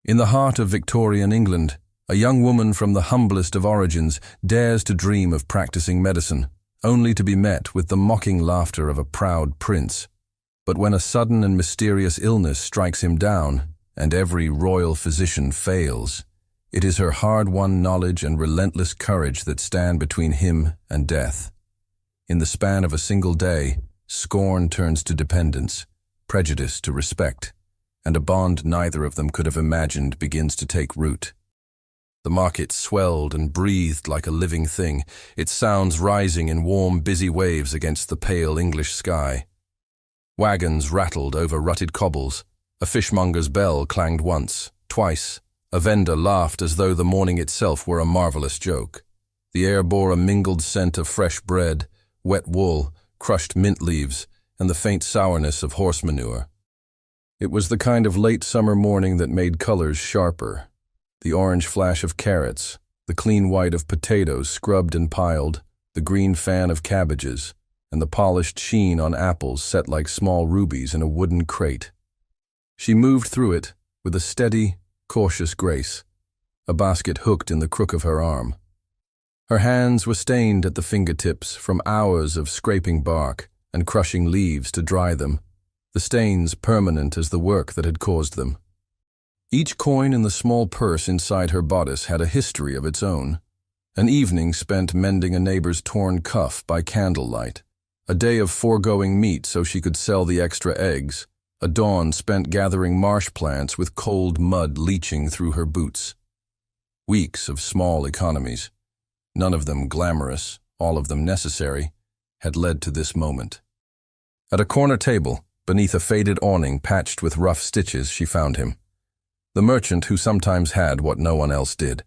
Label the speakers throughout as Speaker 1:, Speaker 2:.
Speaker 1: In the heart of Victorian England, a young woman from the humblest of origins dares to dream of practicing medicine, only to be met with the mocking laughter of a proud prince. But when a sudden and mysterious illness strikes him down, and every royal physician fails, it is her hard-won knowledge and relentless courage that stand between him and death. In the span of a single day, scorn turns to dependence, prejudice to respect, and a bond neither of them could have imagined begins to take root. The market swelled and breathed like a living thing, its sounds rising in warm, busy waves against the pale English sky. Wagons rattled over rutted cobbles, a fishmonger's bell clanged once, twice. A vendor laughed as though the morning itself were a marvelous joke. The air bore a mingled scent of fresh bread, wet wool, crushed mint leaves, and the faint sourness of horse manure. It was the kind of late summer morning that made colors sharper. The orange flash of carrots, the clean white of potatoes scrubbed and piled, the green fan of cabbages, and the polished sheen on apples set like small rubies in a wooden crate. She moved through it with a steady, cautious grace, a basket hooked in the crook of her arm. Her hands were stained at the fingertips from hours of scraping bark and crushing leaves to dry them, the stains permanent as the work that had caused them. Each coin in the small purse inside her bodice had a history of its own. An evening spent mending a neighbor's torn cuff by candlelight, a day of foregoing meat so she could sell the extra eggs, a dawn spent gathering marsh plants with cold mud leaching through her boots. Weeks of small economies, none of them glamorous, all of them necessary, had led to this moment. At a corner table, beneath a faded awning patched with rough stitches, she found him. The merchant who sometimes had what no one else did.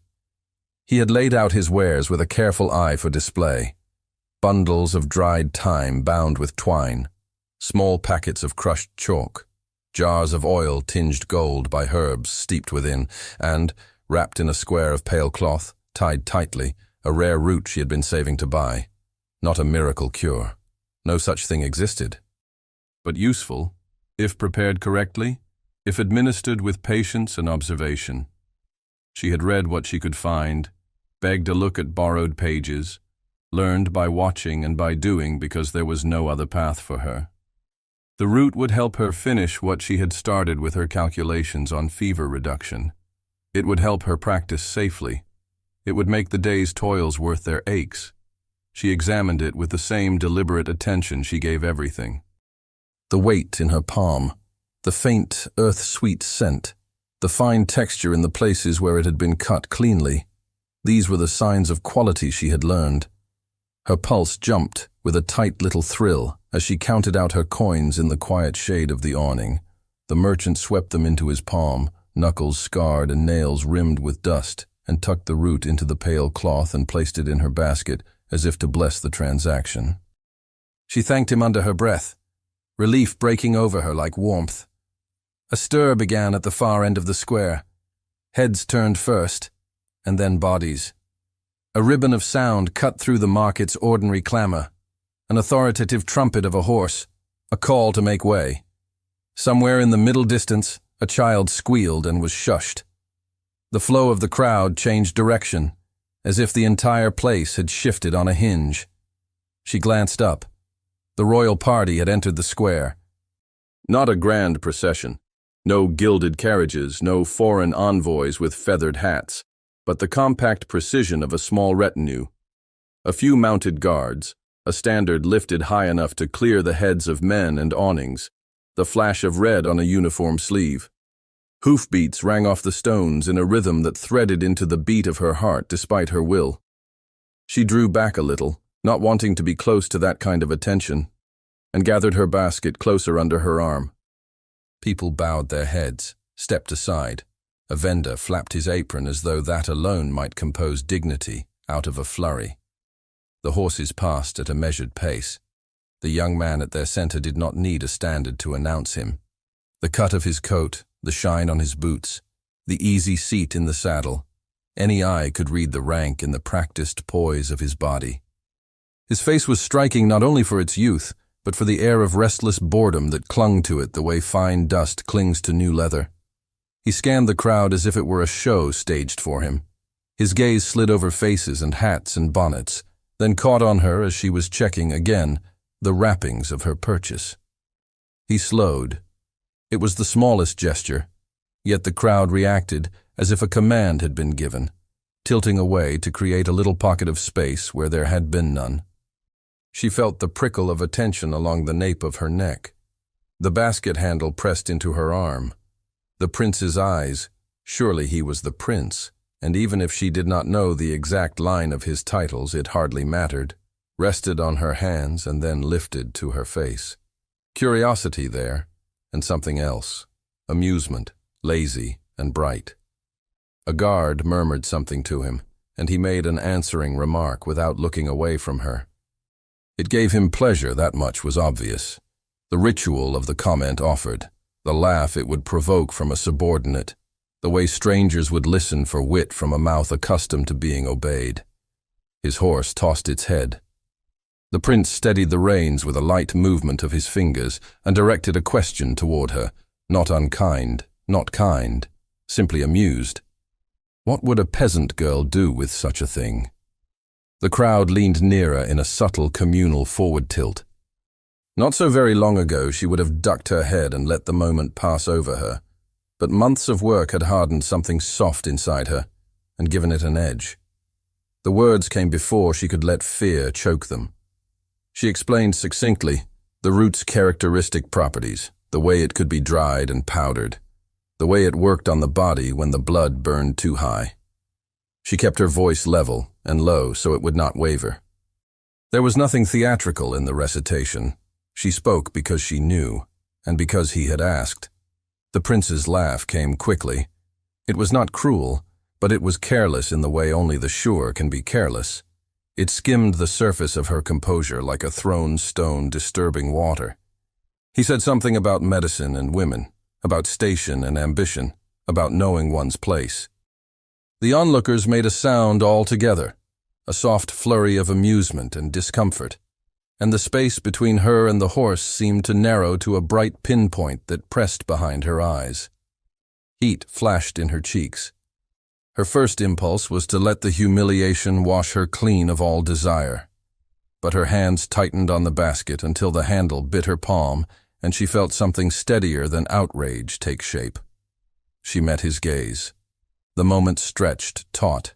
Speaker 1: He had laid out his wares with a careful eye for display. Bundles of dried thyme bound with twine, small packets of crushed chalk, jars of oil tinged gold by herbs steeped within, and, wrapped in a square of pale cloth, tied tightly, a rare root she had been saving to buy. Not a miracle cure. No such thing existed. But useful, if prepared correctly, if administered with patience and observation. She had read what she could find, begged a look at borrowed pages, learned by watching and by doing because there was no other path for her. The root would help her finish what she had started with her calculations on fever reduction. It would help her practice safely. It would make the day's toils worth their aches. She examined it with the same deliberate attention she gave everything. The weight in her palm, the faint, earth-sweet scent, the fine texture in the places where it had been cut cleanly, these were the signs of quality she had learned. Her pulse jumped with a tight little thrill as she counted out her coins in the quiet shade of the awning. The merchant swept them into his palm, knuckles scarred and nails rimmed with dust, and tucked the root into the pale cloth and placed it in her basket as if to bless the transaction. She thanked him under her breath, relief breaking over her like warmth. A stir began at the far end of the square. Heads turned first, and then bodies. A ribbon of sound cut through the market's ordinary clamor, an authoritative trumpet of a horse, a call to make way. Somewhere in the middle distance, a child squealed and was shushed. The flow of the crowd changed direction, as if the entire place had shifted on a hinge. She glanced up. The royal party had entered the square. Not a grand procession. No gilded carriages, no foreign envoys with feathered hats, but the compact precision of a small retinue. A few mounted guards, a standard lifted high enough to clear the heads of men and awnings, the flash of red on a uniform sleeve. Hoofbeats rang off the stones in a rhythm that threaded into the beat of her heart despite her will. She drew back a little, not wanting to be close to that kind of attention, and gathered her basket closer under her arm. People bowed their heads, stepped aside. A vendor flapped his apron as though that alone might compose dignity out of a flurry. The horses passed at a measured pace. The young man at their center did not need a standard to announce him. The cut of his coat, the shine on his boots, the easy seat in the saddle, any eye could read the rank in the practiced poise of his body. His face was striking not only for its youth, but for the air of restless boredom that clung to it the way fine dust clings to new leather. He scanned the crowd as if it were a show staged for him. His gaze slid over faces and hats and bonnets, then caught on her as she was checking again the wrappings of her purchase. He slowed. It was the smallest gesture, yet the crowd reacted as if a command had been given, tilting away to create a little pocket of space where there had been none. She felt the prickle of attention along the nape of her neck. The basket handle pressed into her arm. The prince's eyes, surely he was the prince, and even if she did not know the exact line of his titles, it hardly mattered, rested on her hands and then lifted to her face. Curiosity there, and something else, amusement, lazy and bright. A guard murmured something to him, and he made an answering remark without looking away from her. It gave him pleasure, that much was obvious. The ritual of the comment offered, the laugh it would provoke from a subordinate, the way strangers would listen for wit from a mouth accustomed to being obeyed. His horse tossed its head. The prince steadied the reins with a light movement of his fingers and directed a question toward her, not unkind, not kind, simply amused. What would a peasant girl do with such a thing? The crowd leaned nearer in a subtle communal forward tilt. Not so very long ago she would have ducked her head and let the moment pass over her, but months of work had hardened something soft inside her and given it an edge. The words came before she could let fear choke them. She explained succinctly the root's characteristic properties, the way it could be dried and powdered, the way it worked on the body when the blood burned too high. She kept her voice level and low so it would not waver. There was nothing theatrical in the recitation. She spoke because she knew, and because he had asked. The prince's laugh came quickly. It was not cruel, but it was careless in the way only the sure can be careless. It skimmed the surface of her composure like a thrown stone disturbing water. He said something about medicine and women, about station and ambition, about knowing one's place. The onlookers made a sound all together, a soft flurry of amusement and discomfort, and the space between her and the horse seemed to narrow to a bright pinpoint that pressed behind her eyes. Heat flashed in her cheeks. Her first impulse was to let the humiliation wash her clean of all desire. But her hands tightened on the basket until the handle bit her palm, and she felt something steadier than outrage take shape. She met his gaze. The moment stretched, taut.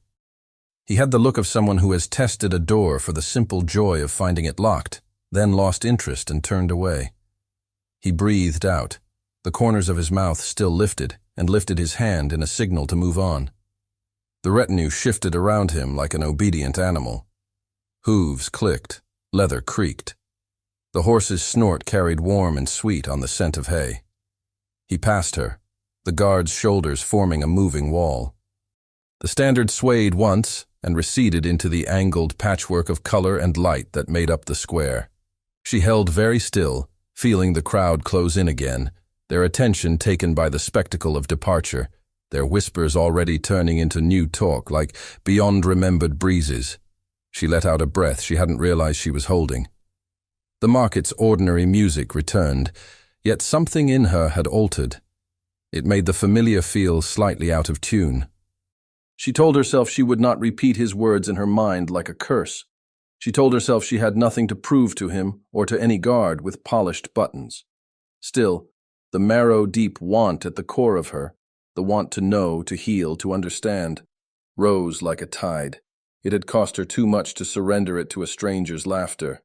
Speaker 1: He had the look of someone who has tested a door for the simple joy of finding it locked, then lost interest and turned away. He breathed out, the corners of his mouth still lifted, and lifted his hand in a signal to move on. The retinue shifted around him like an obedient animal. Hooves clicked, leather creaked. The horse's snort carried warm and sweet on the scent of hay. He passed her, the guard's shoulders forming a moving wall. The standard swayed once and receded into the angled patchwork of color and light that made up the square. She held very still, feeling the crowd close in again, their attention taken by the spectacle of departure, their whispers already turning into new talk like beyond-remembered breezes. She let out a breath she hadn't realized she was holding. The market's ordinary music returned, yet something in her had altered. It made the familiar feel slightly out of tune. She told herself she would not repeat his words in her mind like a curse. She told herself she had nothing to prove to him or to any guard with polished buttons. Still, the marrow-deep want at the core of her, the want to know, to heal, to understand, rose like a tide. It had cost her too much to surrender it to a stranger's laughter.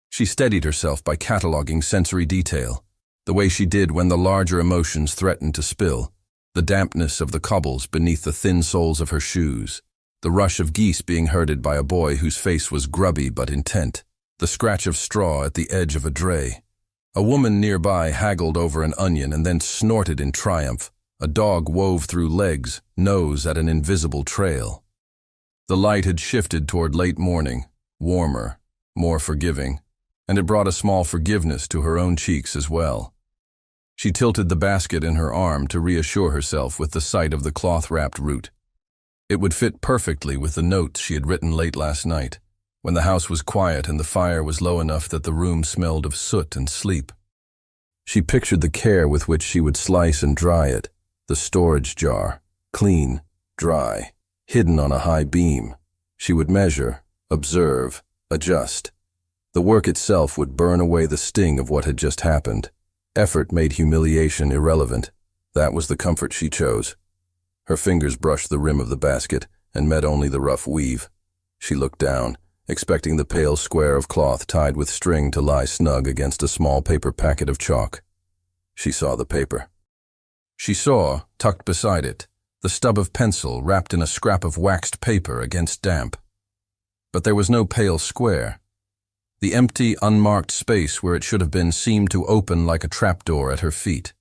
Speaker 1: She steadied herself by cataloging sensory detail, the way she did when the larger emotions threatened to spill, the dampness of the cobbles beneath the thin soles of her shoes, the rush of geese being herded by a boy whose face was grubby but intent, the scratch of straw at the edge of a dray. A woman nearby haggled over an onion and then snorted in triumph. A dog wove through legs, nose at an invisible trail. The light had shifted toward late morning, warmer, more forgiving, and it brought a small forgiveness to her own cheeks as well. She tilted the basket in her arm to reassure herself with the sight of the cloth-wrapped root. It would fit perfectly with the notes she had written late last night, when the house was quiet and the fire was low enough that the room smelled of soot and sleep. She pictured the care with which she would slice and dry it, The storage jar, clean, dry, hidden on a high beam. She would measure, observe, adjust. The work itself would burn away the sting of what had just happened. Effort made humiliation irrelevant. That was the comfort she chose. Her fingers brushed the rim of the basket and met only the rough weave. She looked down, expecting the pale square of cloth tied with string to lie snug against a small paper packet of chalk. She saw the paper. She saw, tucked beside it, the stub of pencil wrapped in a scrap of waxed paper against damp. But there was no pale square. The empty, unmarked space where it should have been seemed to open like a trapdoor at her feet.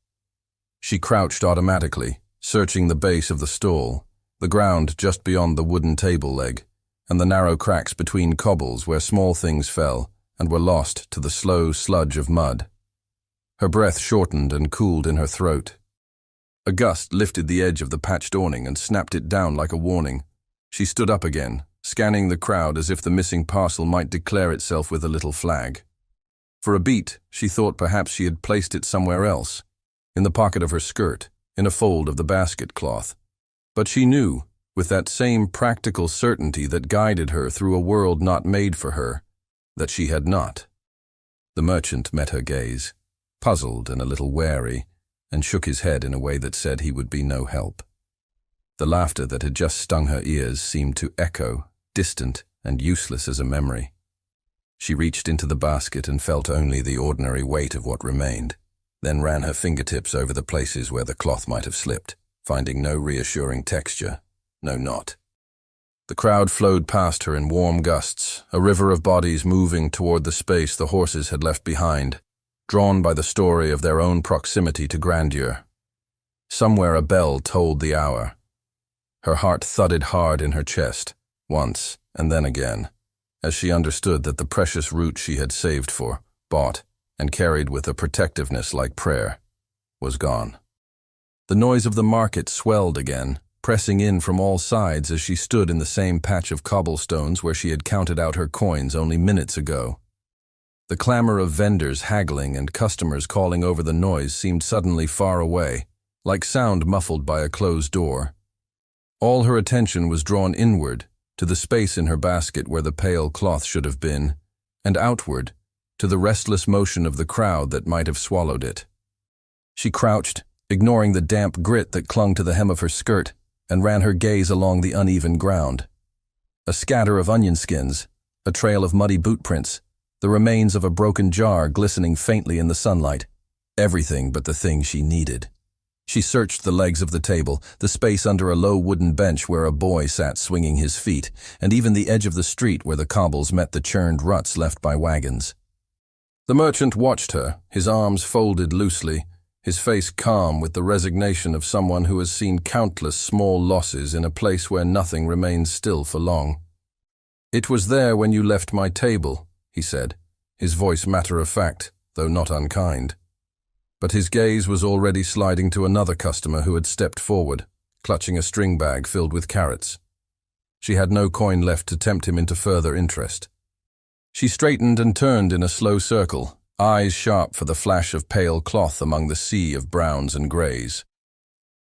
Speaker 1: She crouched automatically, searching the base of the stall, the ground just beyond the wooden table leg, and the narrow cracks between cobbles where small things fell and were lost to the slow sludge of mud. Her breath shortened and cooled in her throat. A gust lifted the edge of the patched awning and snapped it down like a warning. She stood up again, scanning the crowd as if the missing parcel might declare itself with a little flag. For a beat, she thought perhaps she had placed it somewhere else, in the pocket of her skirt, in a fold of the basket cloth. But she knew, with that same practical certainty that guided her through a world not made for her, that she had not. The merchant met her gaze, puzzled and a little wary, and shook his head in a way that said he would be no help. The laughter that had just stung her ears seemed to echo, distant and useless as a memory. She reached into the basket and felt only the ordinary weight of what remained, then ran her fingertips over the places where the cloth might have slipped, finding no reassuring texture, no knot. The crowd flowed past her in warm gusts, a river of bodies moving toward the space the horses had left behind, drawn by the story of their own proximity to grandeur. Somewhere a bell tolled the hour. Her heart thudded hard in her chest, once and then again, as she understood that the precious root she had saved for, bought, and carried with a protectiveness like prayer, was gone. The noise of the market swelled again, pressing in from all sides as she stood in the same patch of cobblestones where she had counted out her coins only minutes ago. The clamor of vendors haggling and customers calling over the noise seemed suddenly far away, like sound muffled by a closed door. All her attention was drawn inward, to the space in her basket where the pale cloth should have been, and outward, to the restless motion of the crowd that might have swallowed it. She crouched, ignoring the damp grit that clung to the hem of her skirt, and ran her gaze along the uneven ground. A scatter of onion skins, a trail of muddy boot prints, the remains of a broken jar glistening faintly in the sunlight, everything but the thing she needed. She searched the legs of the table, the space under a low wooden bench where a boy sat swinging his feet, and even the edge of the street where the cobbles met the churned ruts left by wagons. The merchant watched her, his arms folded loosely, his face calm with the resignation of someone who has seen countless small losses in a place where nothing remains still for long. "It was there when you left my table," he said, his voice matter-of-fact, though not unkind. But his gaze was already sliding to another customer who had stepped forward, clutching a string bag filled with carrots. She had no coin left to tempt him into further interest. She straightened and turned in a slow circle, eyes sharp for the flash of pale cloth among the sea of browns and greys.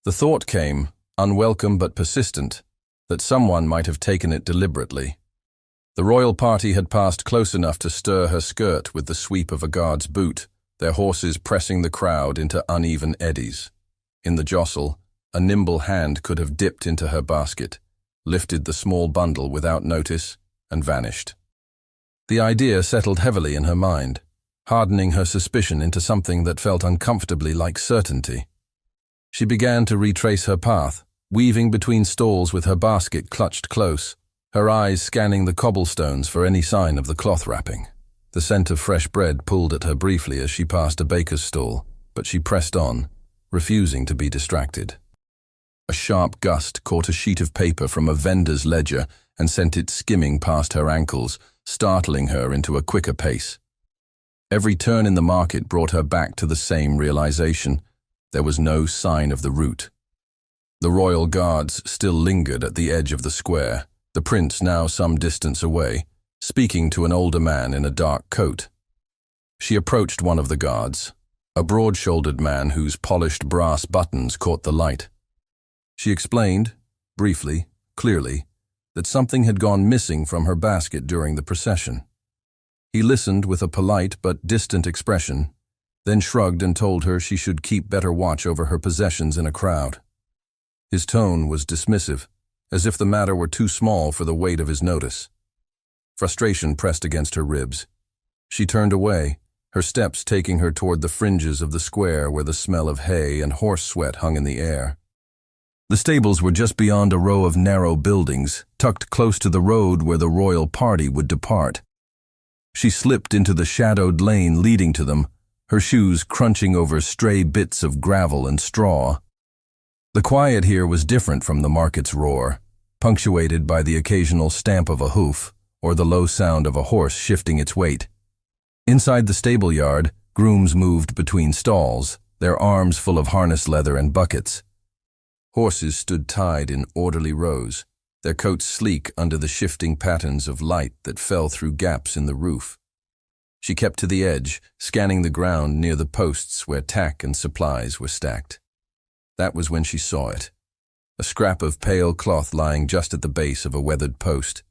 Speaker 1: The thought came, unwelcome but persistent, that someone might have taken it deliberately. The royal party had passed close enough to stir her skirt with the sweep of a guard's boot, their horses pressing the crowd into uneven eddies. In the jostle, a nimble hand could have dipped into her basket, lifted the small bundle without notice, and vanished. The idea settled heavily in her mind, hardening her suspicion into something that felt uncomfortably like certainty. She began to retrace her path, weaving between stalls with her basket clutched close, her eyes scanning the cobblestones for any sign of the cloth wrapping. The scent of fresh bread pulled at her briefly as she passed a baker's stall, but she pressed on, refusing to be distracted. A sharp gust caught a sheet of paper from a vendor's ledger and sent it skimming past her ankles, startling her into a quicker pace. Every turn in the market brought her back to the same realization. There was no sign of the route. The royal guards still lingered at the edge of the square, the prince now some distance away, speaking to an older man in a dark coat. She approached one of the guards, a broad-shouldered man whose polished brass buttons caught the light, She explained, briefly, clearly, that something had gone missing from her basket during the procession. He listened with a polite but distant expression, then shrugged and told her she should keep better watch over her possessions in a crowd. His tone was dismissive, as if the matter were too small for the weight of his notice. Frustration pressed against her ribs. She turned away, her steps taking her toward the fringes of the square where the smell of hay and horse sweat hung in the air. The stables were just beyond a row of narrow buildings, tucked close to the road where the royal party would depart. She slipped into the shadowed lane leading to them, her shoes crunching over stray bits of gravel and straw. The quiet here was different from the market's roar, punctuated by the occasional stamp of a hoof or the low sound of a horse shifting its weight. Inside the stable yard, grooms moved between stalls, their arms full of harness leather and buckets. Horses stood tied in orderly rows, their coats sleek under the shifting patterns of light that fell through gaps in the roof. She kept to the edge, scanning the ground near the posts where tack and supplies were stacked. That was when she saw it. A scrap of pale cloth lying just at the base of a weathered post,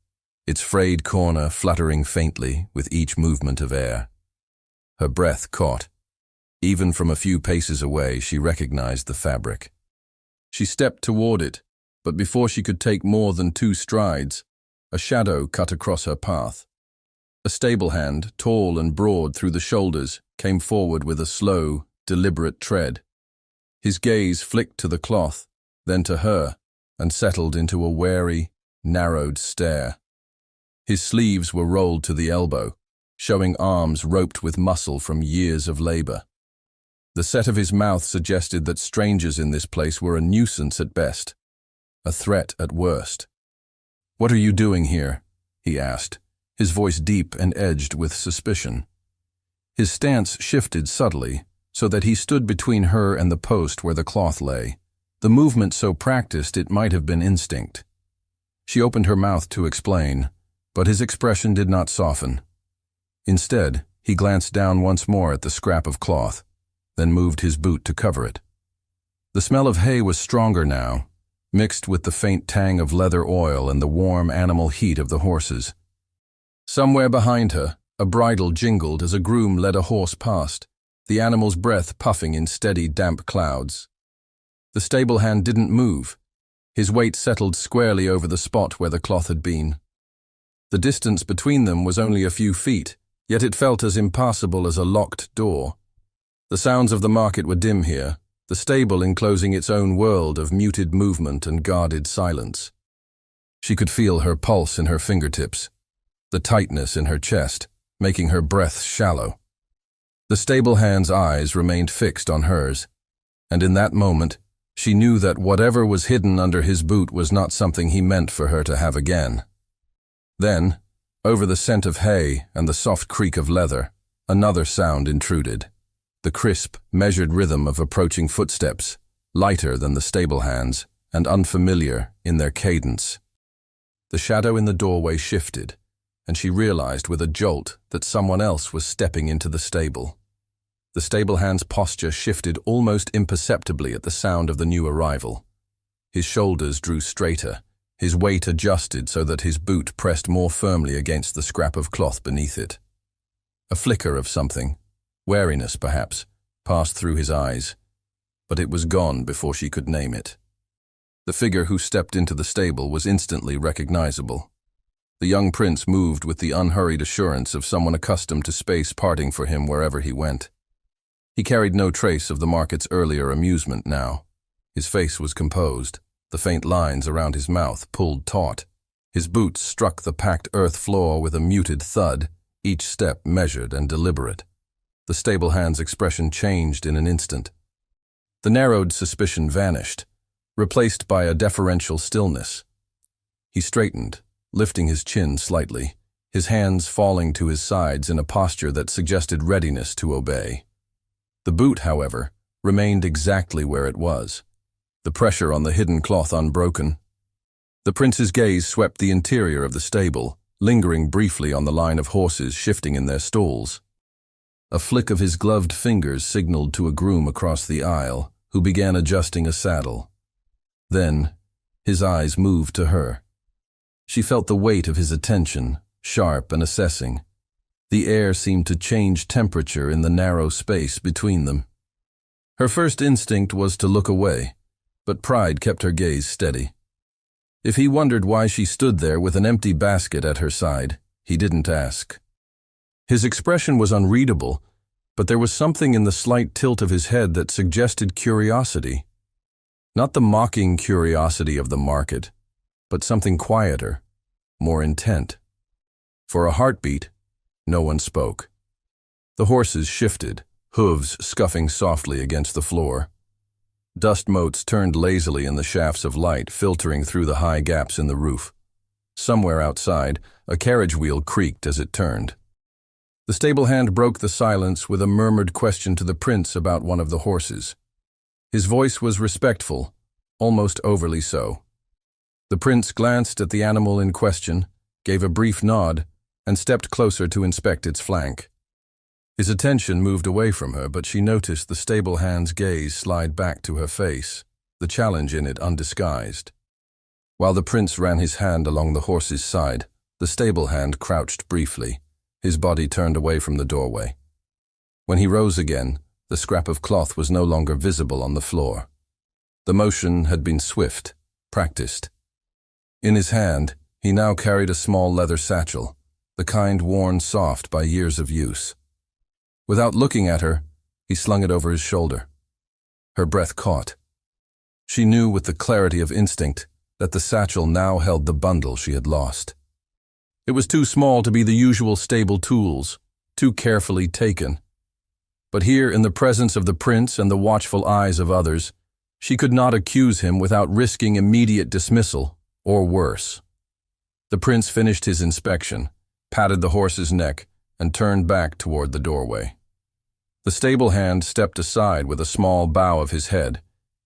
Speaker 1: its frayed corner fluttering faintly with each movement of air. Her breath caught. Even from a few paces away, she recognized the fabric. She stepped toward it, but before she could take more than 2 strides, a shadow cut across her path. A stable hand, tall and broad through the shoulders, came forward with a slow, deliberate tread. His gaze flicked to the cloth, then to her, and settled into a wary, narrowed stare. His sleeves were rolled to the elbow, showing arms roped with muscle from years of labor. The set of his mouth suggested that strangers in this place were a nuisance at best, a threat at worst. "What are you doing here?" he asked, his voice deep and edged with suspicion. His stance shifted subtly, so that he stood between her and the post where the cloth lay, the movement so practiced it might have been instinct. She opened her mouth to explain, but his expression did not soften. Instead, he glanced down once more at the scrap of cloth, then moved his boot to cover it. The smell of hay was stronger now, mixed with the faint tang of leather oil and the warm animal heat of the horses. Somewhere behind her, a bridle jingled as a groom led a horse past, the animal's breath puffing in steady, damp clouds. The stable hand didn't move. His weight settled squarely over the spot where the cloth had been. The distance between them was only a few feet, yet it felt as impassable as a locked door. The sounds of the market were dim here, the stable enclosing its own world of muted movement and guarded silence. She could feel her pulse in her fingertips, the tightness in her chest, making her breath shallow. The stable hand's eyes remained fixed on hers, and in that moment, she knew that whatever was hidden under his boot was not something he meant for her to have again. Then, over the scent of hay and the soft creak of leather, another sound intruded. The crisp, measured rhythm of approaching footsteps, lighter than the stable hands and unfamiliar in their cadence. The shadow in the doorway shifted, and she realized with a jolt that someone else was stepping into the stable. The stable hand's posture shifted almost imperceptibly at the sound of the new arrival. His shoulders drew straighter, his weight adjusted so that his boot pressed more firmly against the scrap of cloth beneath it. A flicker of something, wariness perhaps, passed through his eyes, but it was gone before she could name it. The figure who stepped into the stable was instantly recognizable. The young prince moved with the unhurried assurance of someone accustomed to space parting for him wherever he went. He carried no trace of the market's earlier amusement now. His face was composed, the faint lines around his mouth pulled taut. His boots struck the packed earth floor with a muted thud, each step measured and deliberate. The stable hand's expression changed in an instant. The narrowed suspicion vanished, replaced by a deferential stillness. He straightened, lifting his chin slightly, his hands falling to his sides in a posture that suggested readiness to obey. The boot, however, remained exactly where it was, the pressure on the hidden cloth unbroken. The prince's gaze swept the interior of the stable, lingering briefly on the line of horses shifting in their stalls. A flick of his gloved fingers signaled to a groom across the aisle, who began adjusting a saddle. Then, his eyes moved to her. She felt the weight of his attention, sharp and assessing. The air seemed to change temperature in the narrow space between them. Her first instinct was to look away, but pride kept her gaze steady. If he wondered why she stood there with an empty basket at her side, he didn't ask. His expression was unreadable, but there was something in the slight tilt of his head that suggested curiosity. Not the mocking curiosity of the market, but something quieter, more intent. For a heartbeat, no one spoke. The horses shifted, hooves scuffing softly against the floor. Dust motes turned lazily in the shafts of light filtering through the high gaps in the roof. Somewhere outside, a carriage wheel creaked as it turned. The stable hand broke the silence with a murmured question to the prince about one of the horses. His voice was respectful, almost overly so. The prince glanced at the animal in question, gave a brief nod, and stepped closer to inspect its flank. His attention moved away from her, but she noticed the stable hand's gaze slide back to her face, the challenge in it undisguised. While the prince ran his hand along the horse's side, the stable hand crouched briefly, his body turned away from the doorway. When he rose again, the scrap of cloth was no longer visible on the floor. The motion had been swift, practiced. In his hand, he now carried a small leather satchel, the kind worn soft by years of use. Without looking at her, he slung it over his shoulder. Her breath caught. She knew with the clarity of instinct that the satchel now held the bundle she had lost. It was too small to be the usual stable tools, too carefully taken. But here, in the presence of the prince and the watchful eyes of others, she could not accuse him without risking immediate dismissal, or worse. The prince finished his inspection, patted the horse's neck, and turned back toward the doorway. The stable hand stepped aside with a small bow of his head,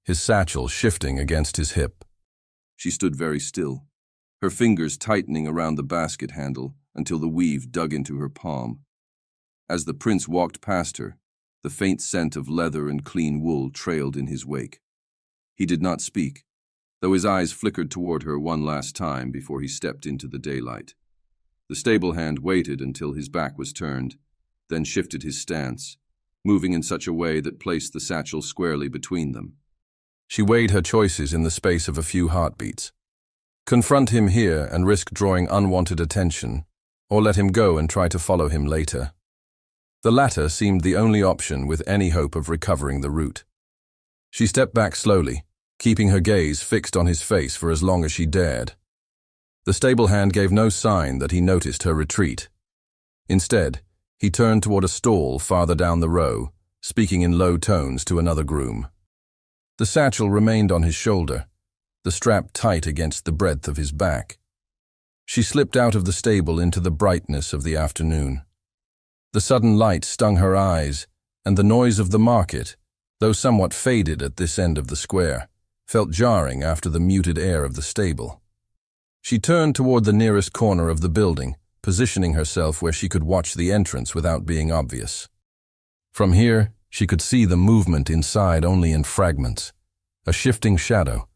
Speaker 1: his satchel shifting against his hip. She stood very still, her fingers tightening around the basket handle until the weave dug into her palm. As the prince walked past her, the faint scent of leather and clean wool trailed in his wake. He did not speak, though his eyes flickered toward her one last time before he stepped into the daylight. The stable hand waited until his back was turned, then shifted his stance, moving in such a way that placed the satchel squarely between them. She weighed her choices in the space of a few heartbeats. Confront him here and risk drawing unwanted attention, or let him go and try to follow him later. The latter seemed the only option with any hope of recovering the route. She stepped back slowly, keeping her gaze fixed on his face for as long as she dared. The stable hand gave no sign that he noticed her retreat. Instead, he turned toward a stall farther down the row, speaking in low tones to another groom. The satchel remained on his shoulder, the strap tight against the breadth of his back. She slipped out of the stable into the brightness of the afternoon. The sudden light stung her eyes, and the noise of the market, though somewhat faded at this end of the square, felt jarring after the muted air of the stable. She turned toward the nearest corner of the building, positioning herself where she could watch the entrance without being obvious. From here, she could see the movement inside only in fragments. A shifting shadow,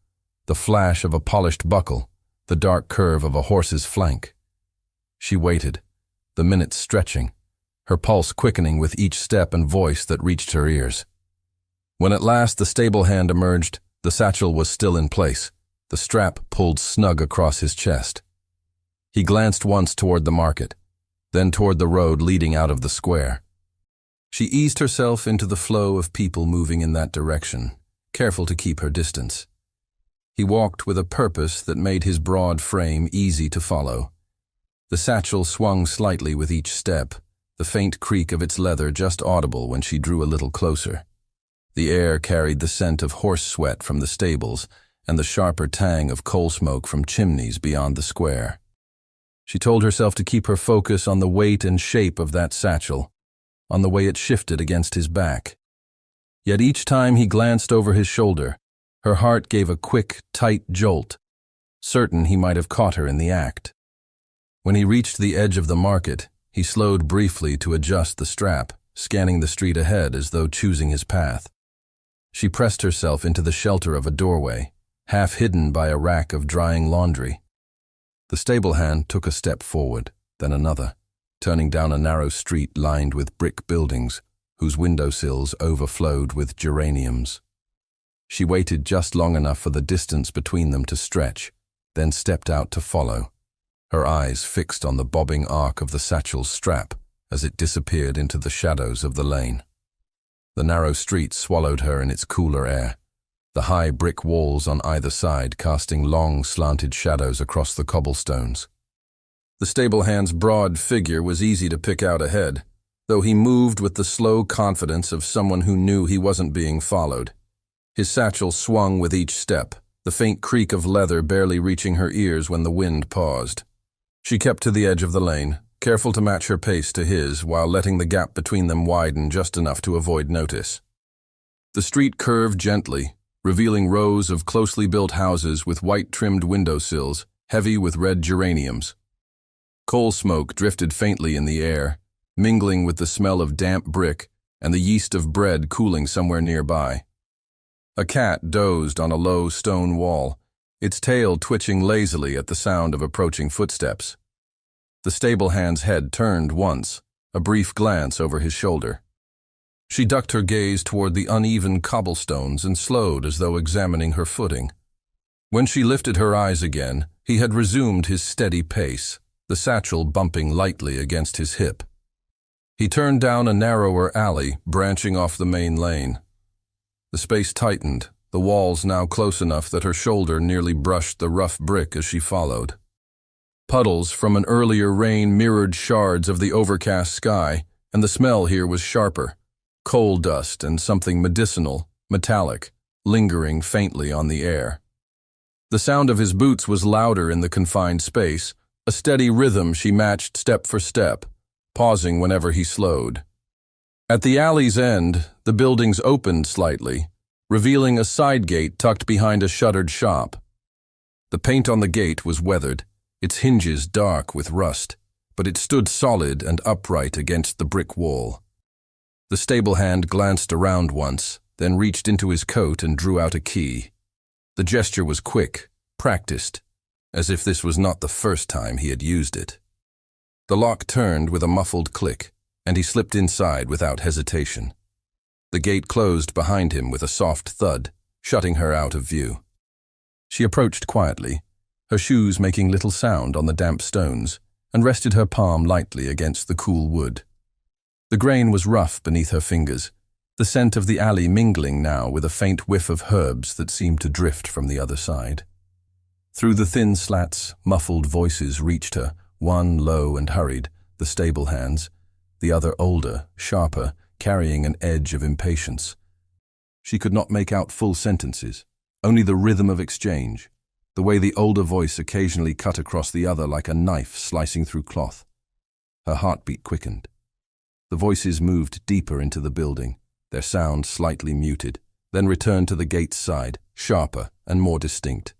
Speaker 1: the flash of a polished buckle, the dark curve of a horse's flank. She waited, the minutes stretching, her pulse quickening with each step and voice that reached her ears. When at last the stable hand emerged, the satchel was still in place, the strap pulled snug across his chest. He glanced once toward the market, then toward the road leading out of the square. She eased herself into the flow of people moving in that direction, careful to keep her distance. He walked with a purpose that made his broad frame easy to follow. The satchel swung slightly with each step, the faint creak of its leather just audible when she drew a little closer. The air carried the scent of horse sweat from the stables and the sharper tang of coal smoke from chimneys beyond the square. She told herself to keep her focus on the weight and shape of that satchel, on the way it shifted against his back. Yet each time he glanced over his shoulder, her heart gave a quick, tight jolt, certain he might have caught her in the act. When he reached the edge of the market, he slowed briefly to adjust the strap, scanning the street ahead as though choosing his path. She pressed herself into the shelter of a doorway, half hidden by a rack of drying laundry. The stable hand took a step forward, then another, turning down a narrow street lined with brick buildings, whose windowsills overflowed with geraniums. She waited just long enough for the distance between them to stretch, then stepped out to follow, her eyes fixed on the bobbing arc of the satchel's strap as it disappeared into the shadows of the lane. The narrow street swallowed her in its cooler air, the high brick walls on either side casting long, slanted shadows across the cobblestones. The stable hand's broad figure was easy to pick out ahead, though he moved with the slow confidence of someone who knew he wasn't being followed. His satchel swung with each step, the faint creak of leather barely reaching her ears when the wind paused. She kept to the edge of the lane, careful to match her pace to his while letting the gap between them widen just enough to avoid notice. The street curved gently, revealing rows of closely built houses with white-trimmed windowsills, heavy with red geraniums. Coal smoke drifted faintly in the air, mingling with the smell of damp brick and the yeast of bread cooling somewhere nearby. A cat dozed on a low stone wall, its tail twitching lazily at the sound of approaching footsteps. The stable hand's head turned once, a brief glance over his shoulder. She ducked her gaze toward the uneven cobblestones and slowed as though examining her footing. When she lifted her eyes again, he had resumed his steady pace, the satchel bumping lightly against his hip. He turned down a narrower alley, branching off the main lane. The space tightened, the walls now close enough that her shoulder nearly brushed the rough brick as she followed. Puddles from an earlier rain mirrored shards of the overcast sky, and the smell here was sharper, coal dust and something medicinal, metallic, lingering faintly on the air. The sound of his boots was louder in the confined space, a steady rhythm she matched step for step, pausing whenever he slowed. At the alley's end, the buildings opened slightly, revealing a side gate tucked behind a shuttered shop. The paint on the gate was weathered, its hinges dark with rust, but it stood solid and upright against the brick wall. The stable hand glanced around once, then reached into his coat and drew out a key. The gesture was quick, practiced, as if this was not the first time he had used it. The lock turned with a muffled click, and he slipped inside without hesitation. The gate closed behind him with a soft thud, shutting her out of view. She approached quietly, her shoes making little sound on the damp stones, and rested her palm lightly against the cool wood. The grain was rough beneath her fingers, the scent of the alley mingling now with a faint whiff of herbs that seemed to drift from the other side. Through the thin slats, muffled voices reached her, one low and hurried, the stable hand's, the other older, sharper, carrying an edge of impatience. She could not make out full sentences, only the rhythm of exchange, the way the older voice occasionally cut across the other like a knife slicing through cloth. Her heartbeat quickened. The voices moved deeper into the building, their sound slightly muted, then returned to the gate's side, sharper and more distinct.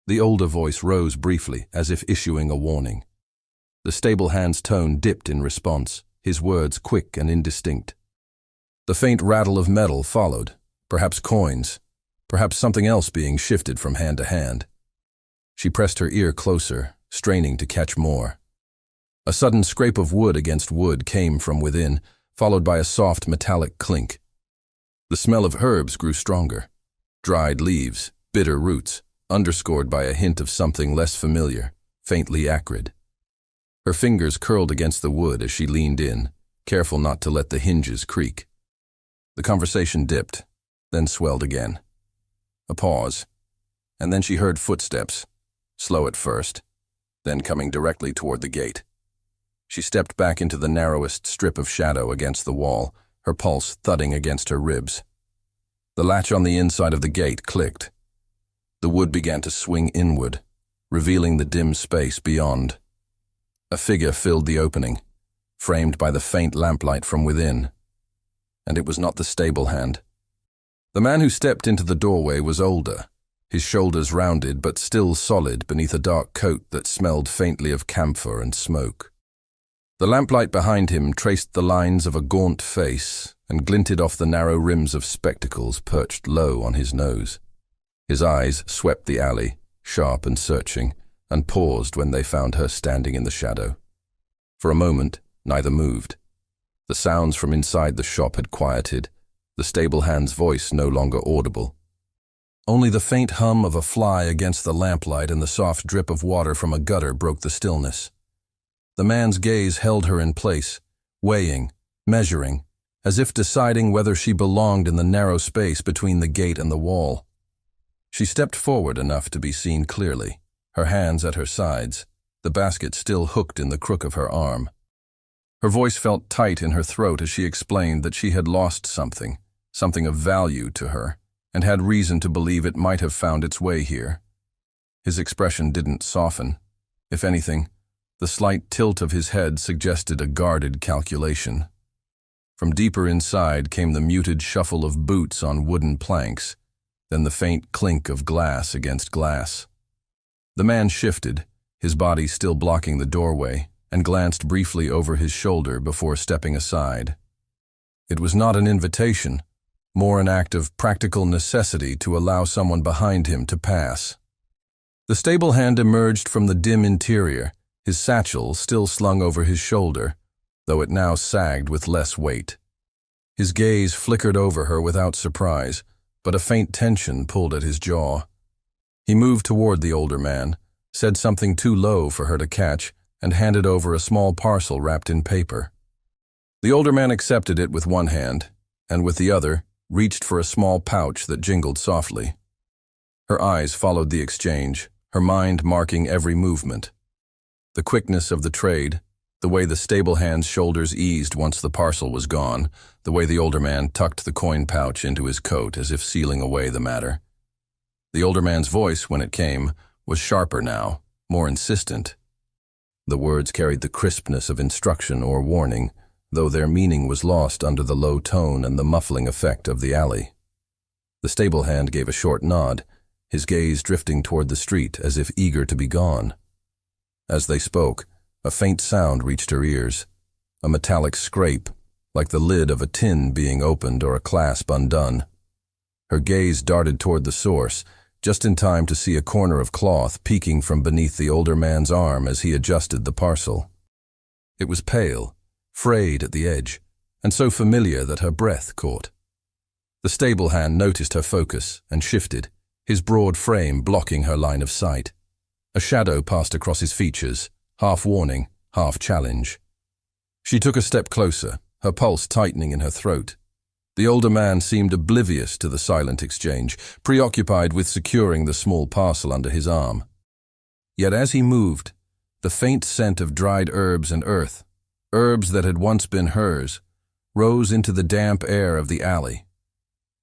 Speaker 1: The older voice rose briefly, as if issuing a warning. The stable hand's tone dipped in response, his words quick and indistinct. The faint rattle of metal followed, perhaps coins, perhaps something else being shifted from hand to hand. She pressed her ear closer, straining to catch more. A sudden scrape of wood against wood came from within, followed by a soft metallic clink. The smell of herbs grew stronger. Dried leaves, bitter roots, underscored by a hint of something less familiar, faintly acrid. Her fingers curled against the wood as she leaned in, careful not to let the hinges creak. The conversation dipped, then swelled again. A pause, and then she heard footsteps, slow at first, then coming directly toward the gate. She stepped back into the narrowest strip of shadow against the wall, her pulse thudding against her ribs. The latch on the inside of the gate clicked. The wood began to swing inward, revealing the dim space beyond. A figure filled the opening, framed by the faint lamplight from within. And it was not the stable hand. The man who stepped into the doorway was older, his shoulders rounded but still solid beneath a dark coat that smelled faintly of camphor and smoke. The lamplight behind him traced the lines of a gaunt face and glinted off the narrow rims of spectacles perched low on his nose. His eyes swept the alley, sharp and searching, and paused when they found her standing in the shadow. For a moment, neither moved. The sounds from inside the shop had quieted, the stable hand's voice no longer audible. Only the faint hum of a fly against the lamplight and the soft drip of water from a gutter broke the stillness. The man's gaze held her in place, weighing, measuring, as if deciding whether she belonged in the narrow space between the gate and the wall. She stepped forward enough to be seen clearly, her hands at her sides, the basket still hooked in the crook of her arm. Her voice felt tight in her throat as she explained that she had lost something of value to her, and had reason to believe it might have found its way here. His expression didn't soften. If anything, the slight tilt of his head suggested a guarded calculation. From deeper inside came the muted shuffle of boots on wooden planks, then the faint clink of glass against glass. The man shifted, his body still blocking the doorway, and glanced briefly over his shoulder before stepping aside. It was not an invitation, more an act of practical necessity to allow someone behind him to pass. The stable hand emerged from the dim interior, his satchel still slung over his shoulder, though it now sagged with less weight. His gaze flickered over her without surprise, but a faint tension pulled at his jaw. He moved toward the older man, said something too low for her to catch, and handed over a small parcel wrapped in paper. The older man accepted it with one hand, and with the other, reached for a small pouch that jingled softly. Her eyes followed the exchange, her mind marking every movement. The quickness of the trade, the way the stable hand's shoulders eased once the parcel was gone, the way the older man tucked the coin pouch into his coat as if sealing away the matter. The older man's voice, when it came, was sharper now, more insistent. The words carried the crispness of instruction or warning, though their meaning was lost under the low tone and the muffling effect of the alley. The stable hand gave a short nod, his gaze drifting toward the street as if eager to be gone. As they spoke, a faint sound reached her ears, a metallic scrape, like the lid of a tin being opened or a clasp undone. Her gaze darted toward the source, just in time to see a corner of cloth peeking from beneath the older man's arm as he adjusted the parcel. It was pale, frayed at the edge, and so familiar that her breath caught. The stable hand noticed her focus and shifted, his broad frame blocking her line of sight. A shadow passed across his features, half warning, half challenge. She took a step closer, her pulse tightening in her throat. The older man seemed oblivious to the silent exchange, preoccupied with securing the small parcel under his arm. Yet as he moved, the faint scent of dried herbs and earth, herbs that had once been hers, rose into the damp air of the alley.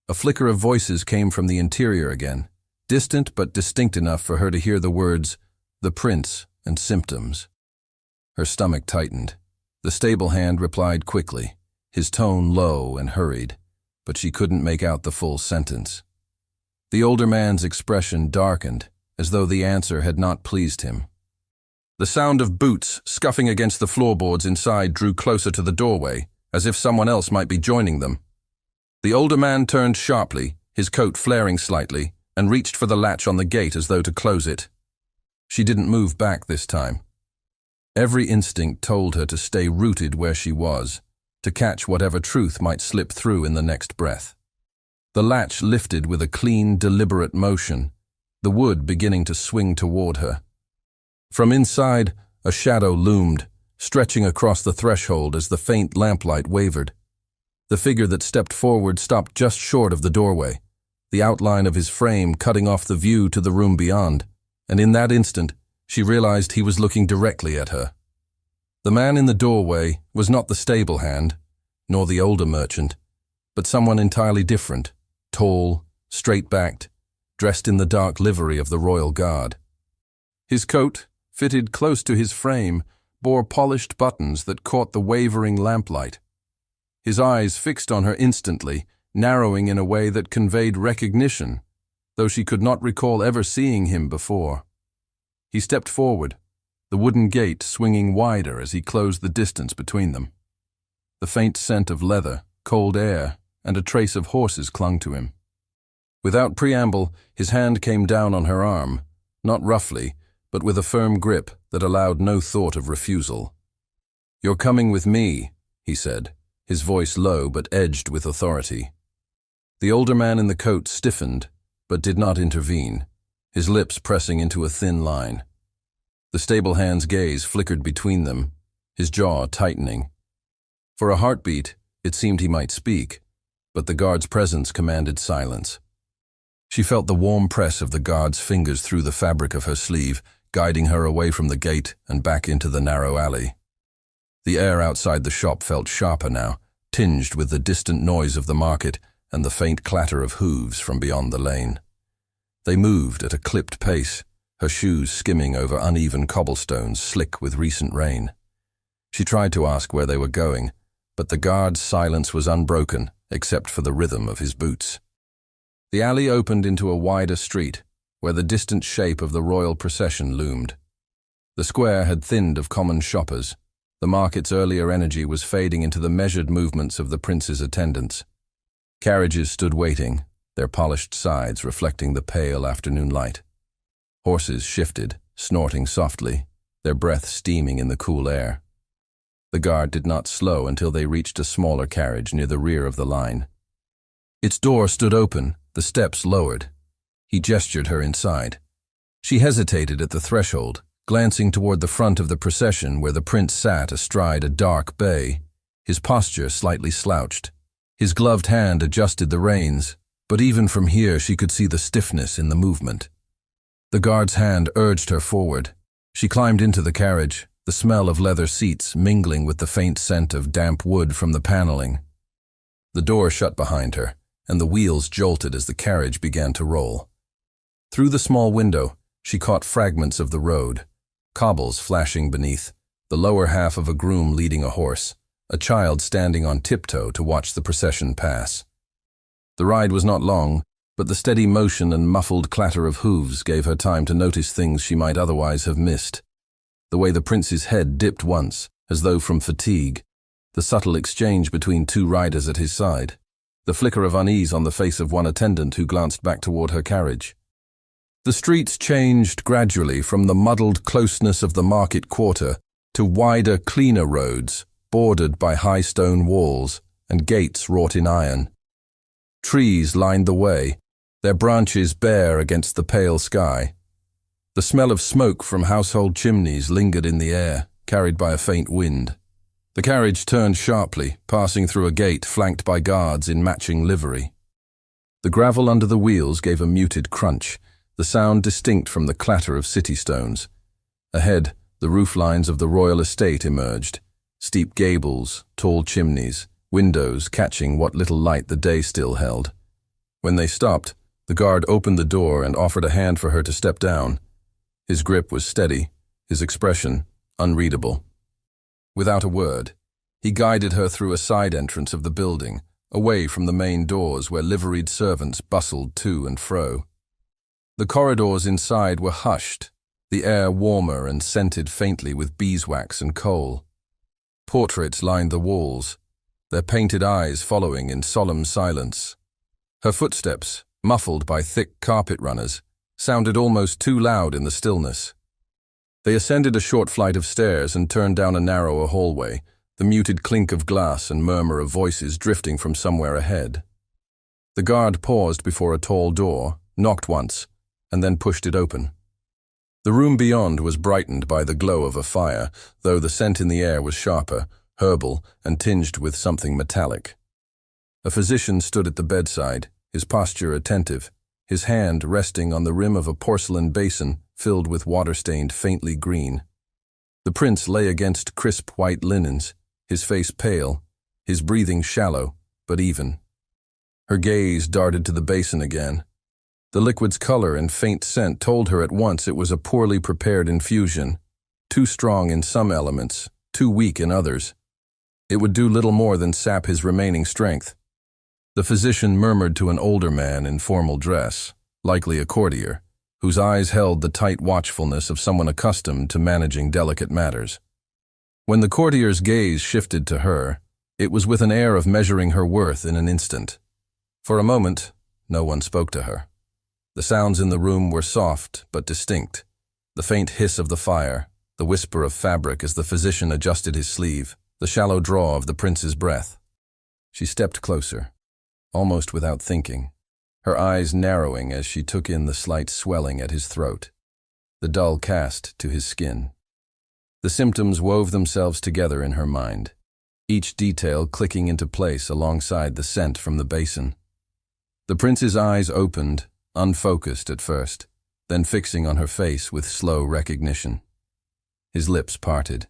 Speaker 1: A flicker of voices came from the interior again, distant but distinct enough for her to hear the words, "the prince," and "symptoms." Her stomach tightened. The stable hand replied quickly, his tone low and hurried, but she couldn't make out the full sentence. The older man's expression darkened, as though the answer had not pleased him. The sound of boots scuffing against the floorboards inside drew closer to the doorway, as if someone else might be joining them. The older man turned sharply, his coat flaring slightly, and reached for the latch on the gate as though to close it. She didn't move back this time. Every instinct told her to stay rooted where she was, to catch whatever truth might slip through in the next breath. The latch lifted with a clean, deliberate motion, the wood beginning to swing toward her. From inside, a shadow loomed, stretching across the threshold as the faint lamplight wavered. The figure that stepped forward stopped just short of the doorway, the outline of his frame cutting off the view to the room beyond, and in that instant, she realized he was looking directly at her. The man in the doorway was not the stable hand, nor the older merchant, but someone entirely different, tall, straight-backed, dressed in the dark livery of the Royal Guard. His coat, fitted close to his frame, bore polished buttons that caught the wavering lamplight. His eyes fixed on her instantly, narrowing in a way that conveyed recognition, though she could not recall ever seeing him before. He stepped forward, the wooden gate swinging wider as he closed the distance between them. The faint scent of leather, cold air, and a trace of horses clung to him. Without preamble, his hand came down on her arm, not roughly, but with a firm grip that allowed no thought of refusal. "You're coming with me," he said, his voice low but edged with authority. The older man in the coat stiffened, but did not intervene, his lips pressing into a thin line. The stable hand's gaze flickered between them, his jaw tightening. For a heartbeat, it seemed he might speak, but the guard's presence commanded silence. She felt the warm press of the guard's fingers through the fabric of her sleeve, guiding her away from the gate and back into the narrow alley. The air outside the shop felt sharper now, tinged with the distant noise of the market and the faint clatter of hooves from beyond the lane. They moved at a clipped pace, her shoes skimming over uneven cobblestones slick with recent rain. She tried to ask where they were going, but the guard's silence was unbroken except for the rhythm of his boots. The alley opened into a wider street, where the distant shape of the royal procession loomed. The square had thinned of common shoppers. The market's earlier energy was fading into the measured movements of the prince's attendants. Carriages stood waiting, their polished sides reflecting the pale afternoon light. Horses shifted, snorting softly, their breath steaming in the cool air. The guard did not slow until they reached a smaller carriage near the rear of the line. Its door stood open, the steps lowered. He gestured her inside. She hesitated at the threshold, glancing toward the front of the procession where the prince sat astride a dark bay, his posture slightly slouched. His gloved hand adjusted the reins, but even from here she could see the stiffness in the movement. The guard's hand urged her forward. She climbed into the carriage, the smell of leather seats mingling with the faint scent of damp wood from the paneling. The door shut behind her, and the wheels jolted as the carriage began to roll. Through the small window, she caught fragments of the road, cobbles flashing beneath, the lower half of a groom leading a horse, a child standing on tiptoe to watch the procession pass. The ride was not long, but the steady motion and muffled clatter of hooves gave her time to notice things she might otherwise have missed. The way the prince's head dipped once, as though from fatigue, the subtle exchange between two riders at his side, the flicker of unease on the face of one attendant who glanced back toward her carriage. The streets changed gradually from the muddled closeness of the market quarter to wider, cleaner roads, bordered by high stone walls and gates wrought in iron. Trees lined the way, their branches bare against the pale sky. The smell of smoke from household chimneys lingered in the air, carried by a faint wind. The carriage turned sharply, passing through a gate flanked by guards in matching livery. The gravel under the wheels gave a muted crunch, the sound distinct from the clatter of city stones. Ahead, the roof lines of the royal estate emerged, steep gables, tall chimneys, windows catching what little light the day still held. When they stopped, the guard opened the door and offered a hand for her to step down. His grip was steady, his expression unreadable. Without a word, he guided her through a side entrance of the building, away from the main doors where liveried servants bustled to and fro. The corridors inside were hushed, the air warmer and scented faintly with beeswax and coal. Portraits lined the walls, their painted eyes following in solemn silence. Her footsteps, muffled by thick carpet runners, sounded almost too loud in the stillness. They ascended a short flight of stairs and turned down a narrower hallway, the muted clink of glass and murmur of voices drifting from somewhere ahead. The guard paused before a tall door, knocked once, and then pushed it open. The room beyond was brightened by the glow of a fire, though the scent in the air was sharper, herbal, and tinged with something metallic. A physician stood at the bedside, his posture attentive, his hand resting on the rim of a porcelain basin filled with water stained faintly green. The prince lay against crisp white linens, his face pale, his breathing shallow, but even. Her gaze darted to the basin again. The liquid's color and faint scent told her at once it was a poorly prepared infusion, too strong in some elements, too weak in others. It would do little more than sap his remaining strength. The physician murmured to an older man in formal dress, likely a courtier, whose eyes held the tight watchfulness of someone accustomed to managing delicate matters. When the courtier's gaze shifted to her, it was with an air of measuring her worth in an instant. For a moment, no one spoke to her. The sounds in the room were soft but distinct. The faint hiss of the fire, the whisper of fabric as the physician adjusted his sleeve, the shallow draw of the prince's breath. She stepped closer, almost without thinking, her eyes narrowing as she took in the slight swelling at his throat, the dull cast to his skin. The symptoms wove themselves together in her mind, each detail clicking into place alongside the scent from the basin. The prince's eyes opened, unfocused at first, then fixing on her face with slow recognition. His lips parted.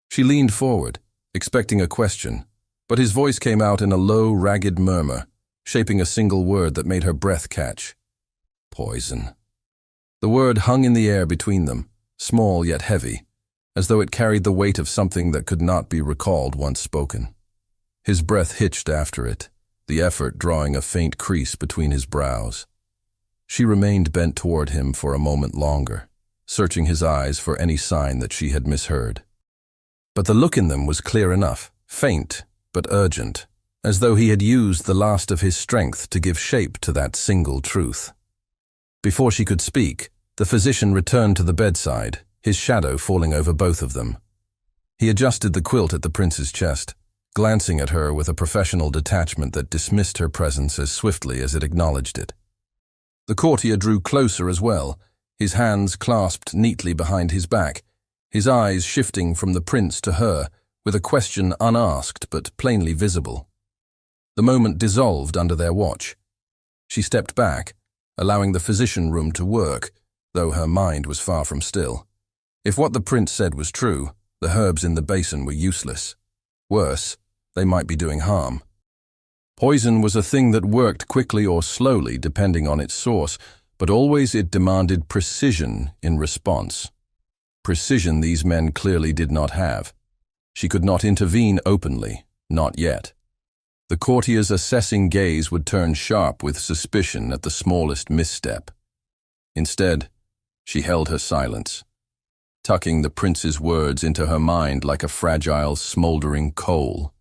Speaker 1: She leaned forward, expecting a question, but his voice came out in a low, ragged murmur, shaping a single word that made her breath catch. Poison. The word hung in the air between them, small yet heavy, as though it carried the weight of something that could not be recalled once spoken. His breath hitched after it, the effort drawing a faint crease between his brows. She remained bent toward him for a moment longer, searching his eyes for any sign that she had misheard. But the look in them was clear enough, faint but urgent, as though he had used the last of his strength to give shape to that single truth. Before she could speak, the physician returned to the bedside, his shadow falling over both of them. He adjusted the quilt at the prince's chest, glancing at her with a professional detachment that dismissed her presence as swiftly as it acknowledged it. The courtier drew closer as well, his hands clasped neatly behind his back, his eyes shifting from the prince to her, with a question unasked but plainly visible. The moment dissolved under their watch. She stepped back, allowing the physician room to work, though her mind was far from still. If what the prince said was true, the herbs in the basin were useless. Worse, they might be doing harm. Poison was a thing that worked quickly or slowly depending on its source, but always it demanded precision in response. Precision these men clearly did not have. She could not intervene openly, not yet. The courtier's assessing gaze would turn sharp with suspicion at the smallest misstep. Instead, she held her silence, tucking the prince's words into her mind like a fragile, smoldering coal.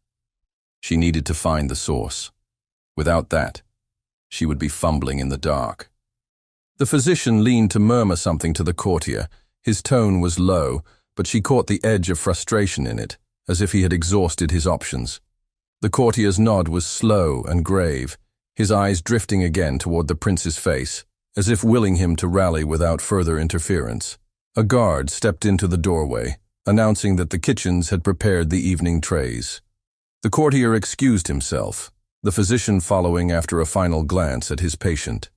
Speaker 1: She needed to find the source. Without that, she would be fumbling in the dark. The physician leaned to murmur something to the courtier. His tone was low, but she caught the edge of frustration in it, as if he had exhausted his options. The courtier's nod was slow and grave, his eyes drifting again toward the prince's face, as if willing him to rally without further interference. A guard stepped into the doorway, announcing that the kitchens had prepared the evening trays. The courtier excused himself, the physician following after a final glance at his patient.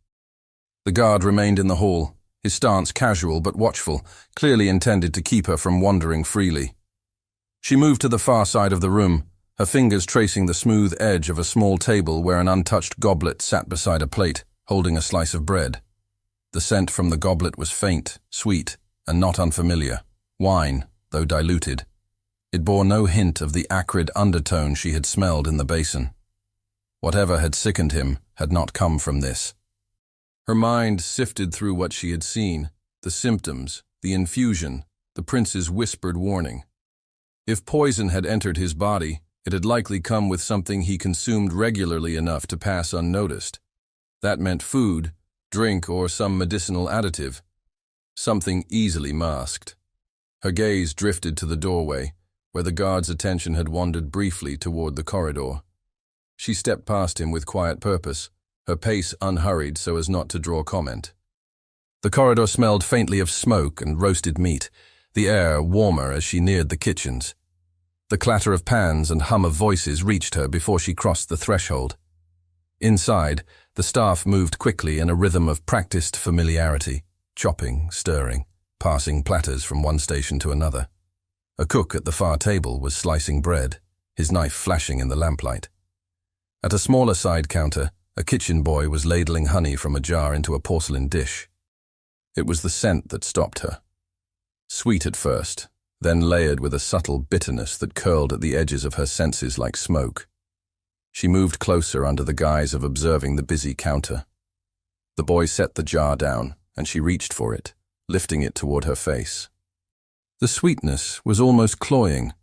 Speaker 1: The guard remained in the hall, his stance casual but watchful, clearly intended to keep her from wandering freely. She moved to the far side of the room, her fingers tracing the smooth edge of a small table where an untouched goblet sat beside a plate, holding a slice of bread. The scent from the goblet was faint, sweet, and not unfamiliar. Wine, though diluted. It bore no hint of the acrid undertone she had smelled in the basin. Whatever had sickened him had not come from this. Her mind sifted through what she had seen, the symptoms, the infusion, the prince's whispered warning. If poison had entered his body, it had likely come with something he consumed regularly enough to pass unnoticed. That meant food, drink, or some medicinal additive. Something easily masked. Her gaze drifted to the doorway, where the guard's attention had wandered briefly toward the corridor. She stepped past him with quiet purpose, her pace unhurried so as not to draw comment. The corridor smelled faintly of smoke and roasted meat, the air warmer as she neared the kitchens. The clatter of pans and hum of voices reached her before she crossed the threshold. Inside, the staff moved quickly in a rhythm of practiced familiarity, chopping, stirring, passing platters from one station to another. A cook at the far table was slicing bread, his knife flashing in the lamplight. At a smaller side counter, a kitchen boy was ladling honey from a jar into a porcelain dish. It was the scent that stopped her. Sweet at first, then layered with a subtle bitterness that curled at the edges of her senses like smoke. She moved closer under the guise of observing the busy counter. The boy set the jar down, and she reached for it, lifting it toward her face. The sweetness was almost cloying,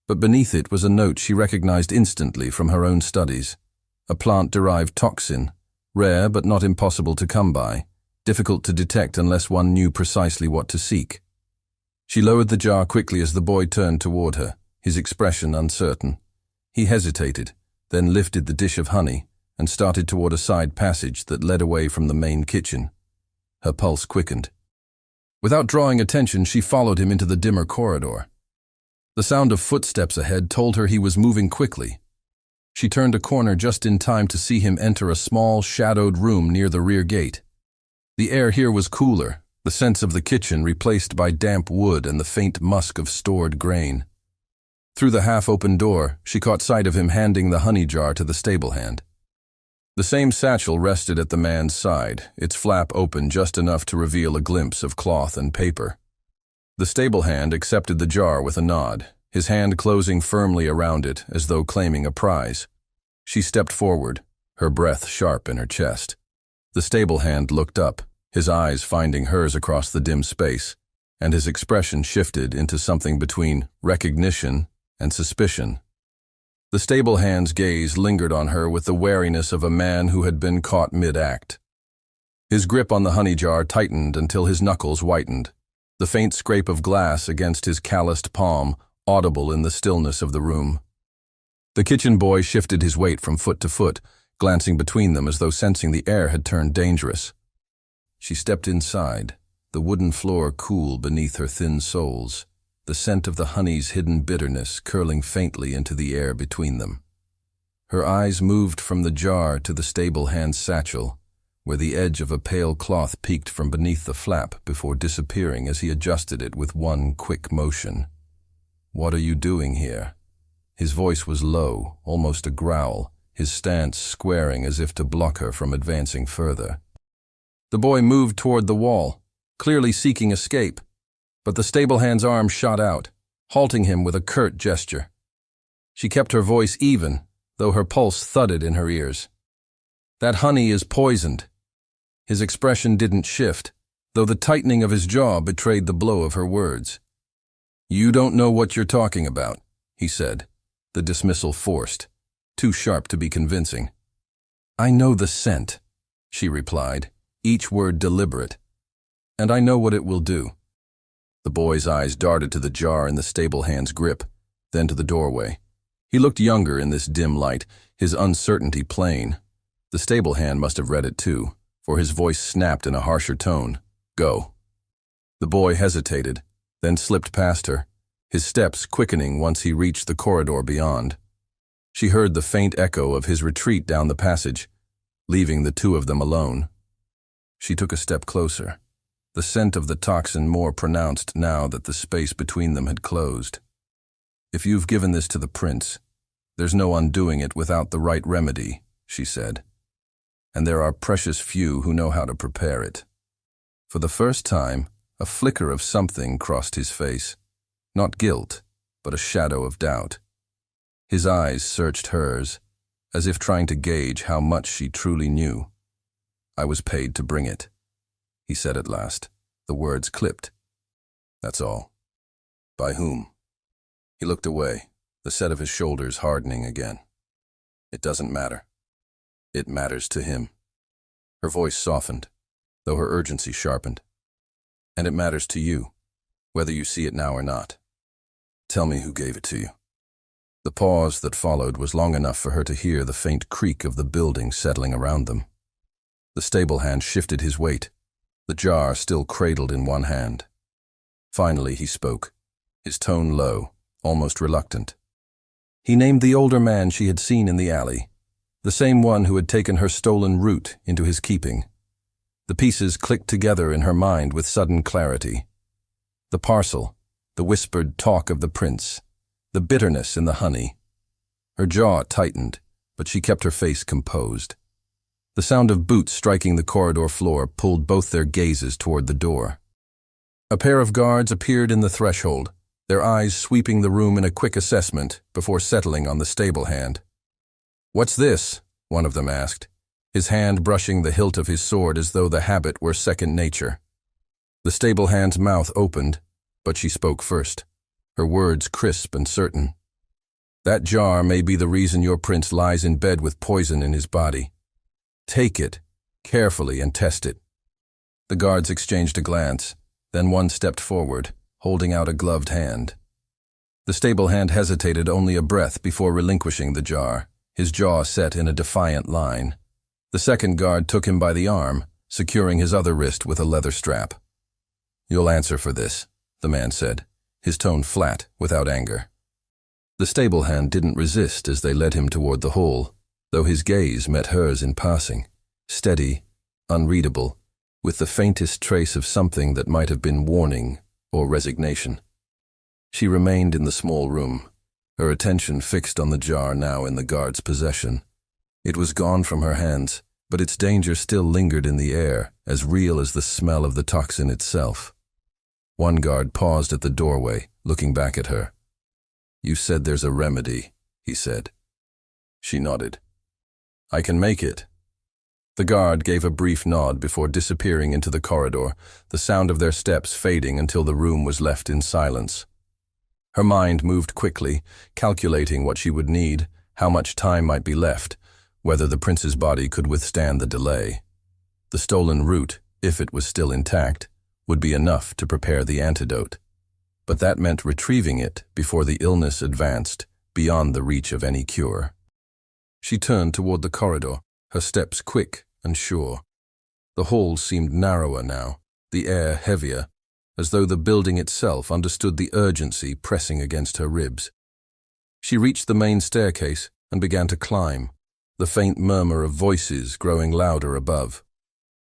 Speaker 1: but beneath it was a note she recognized instantly from her own studies, a plant-derived toxin, rare but not impossible to come by, difficult to detect unless one knew precisely what to seek. She lowered the jar quickly as the boy turned toward her, his expression uncertain. He hesitated, then lifted the dish of honey and started toward a side passage that led away from the main kitchen. Her pulse quickened. Without drawing attention, she followed him into the dimmer corridor. The sound of footsteps ahead told her he was moving quickly. She turned a corner just in time to see him enter a small, shadowed room near the rear gate. The air here was cooler, the scents of the kitchen replaced by damp wood and the faint musk of stored grain. Through the half-open door, she caught sight of him handing the honey jar to the stable hand. The same satchel rested at the man's side, its flap open just enough to reveal a glimpse of cloth and paper. The stable hand accepted the jar with a nod, his hand closing firmly around it as though claiming a prize. She stepped forward, her breath sharp in her chest. The stable hand looked up, his eyes finding hers across the dim space, and his expression shifted into something between recognition and suspicion. The stable hand's gaze lingered on her with the wariness of a man who had been caught mid-act. His grip on the honey jar tightened until his knuckles whitened, the faint scrape of glass against his calloused palm audible in the stillness of the room. The kitchen boy shifted his weight from foot to foot, glancing between them as though sensing the air had turned dangerous. She stepped inside, the wooden floor cool beneath her thin soles, the scent of the honey's hidden bitterness curling faintly into the air between them. Her eyes moved from the jar to the stable hand's satchel, where the edge of a pale cloth peeked from beneath the flap before disappearing as he adjusted it with one quick motion. "What are you doing here?" His voice was low, almost a growl, his stance squaring as if to block her from advancing further. The boy moved toward the wall, clearly seeking escape, but the stable hand's arm shot out, halting him with a curt gesture. She kept her voice even, though her pulse thudded in her ears. "That honey is poisoned." His expression didn't shift, though the tightening of his jaw betrayed the blow of her words. "You don't know what you're talking about," he said, the dismissal forced, too sharp to be convincing. "I know the scent," she replied, each word deliberate, "and I know what it will do." The boy's eyes darted to the jar in the stable hand's grip, then to the doorway. He looked younger in this dim light, his uncertainty plain. The stable hand must have read it too, for his voice snapped in a harsher tone. "Go." The boy hesitated, then slipped past her, his steps quickening once he reached the corridor beyond. She heard the faint echo of his retreat down the passage, leaving the two of them alone. She took a step closer, the scent of the toxin more pronounced now that the space between them had closed. "If you've given this to the prince, there's no undoing it without the right remedy," she said. "And there are precious few who know how to prepare it." For the first time, a flicker of something crossed his face. Not guilt, but a shadow of doubt. His eyes searched hers, as if trying to gauge how much she truly knew. "I was paid to bring it," he said at last, the words clipped. "That's all." "By whom?" He looked away, the set of his shoulders hardening again. "It doesn't matter. It matters to him." Her voice softened, though her urgency sharpened. "And it matters to you, whether you see it now or not. Tell me who gave it to you." The pause that followed was long enough for her to hear the faint creak of the building settling around them. The stable hand shifted his weight, the jar still cradled in one hand. Finally he spoke, his tone low, almost reluctant. He named the older man she had seen in the alley, the same one who had taken her stolen root into his keeping. The pieces clicked together in her mind with sudden clarity. The parcel, the whispered talk of the prince, the bitterness in the honey. Her jaw tightened, but she kept her face composed. The sound of boots striking the corridor floor pulled both their gazes toward the door. A pair of guards appeared in the threshold, their eyes sweeping the room in a quick assessment before settling on the stable hand. "What's this?" one of them asked, his hand brushing the hilt of his sword as though the habit were second nature. The stable hand's mouth opened, but she spoke first, her words crisp and certain. "That jar may be the reason your prince lies in bed with poison in his body. Take it, carefully, and test it." The guards exchanged a glance, then one stepped forward, holding out a gloved hand. The stable hand hesitated only a breath before relinquishing the jar, his jaw set in a defiant line. The second guard took him by the arm, securing his other wrist with a leather strap. "You'll answer for this," the man said, his tone flat, without anger. The stable hand didn't resist as they led him toward the hall, though his gaze met hers in passing, steady, unreadable, with the faintest trace of something that might have been warning or resignation. She remained in the small room, her attention fixed on the jar now in the guard's possession. It was gone from her hands, but its danger still lingered in the air, as real as the smell of the toxin itself. One guard paused at the doorway, looking back at her. "You said there's a remedy," he said. She nodded. "I can make it." The guard gave a brief nod before disappearing into the corridor, the sound of their steps fading until the room was left in silence. Her mind moved quickly, calculating what she would need, how much time might be left, whether the prince's body could withstand the delay. The stolen root, if it was still intact, would be enough to prepare the antidote. But that meant retrieving it before the illness advanced, beyond the reach of any cure. She turned toward the corridor, her steps quick and sure. The hall seemed narrower now, the air heavier, as though the building itself understood the urgency pressing against her ribs. She reached the main staircase and began to climb, the faint murmur of voices growing louder above.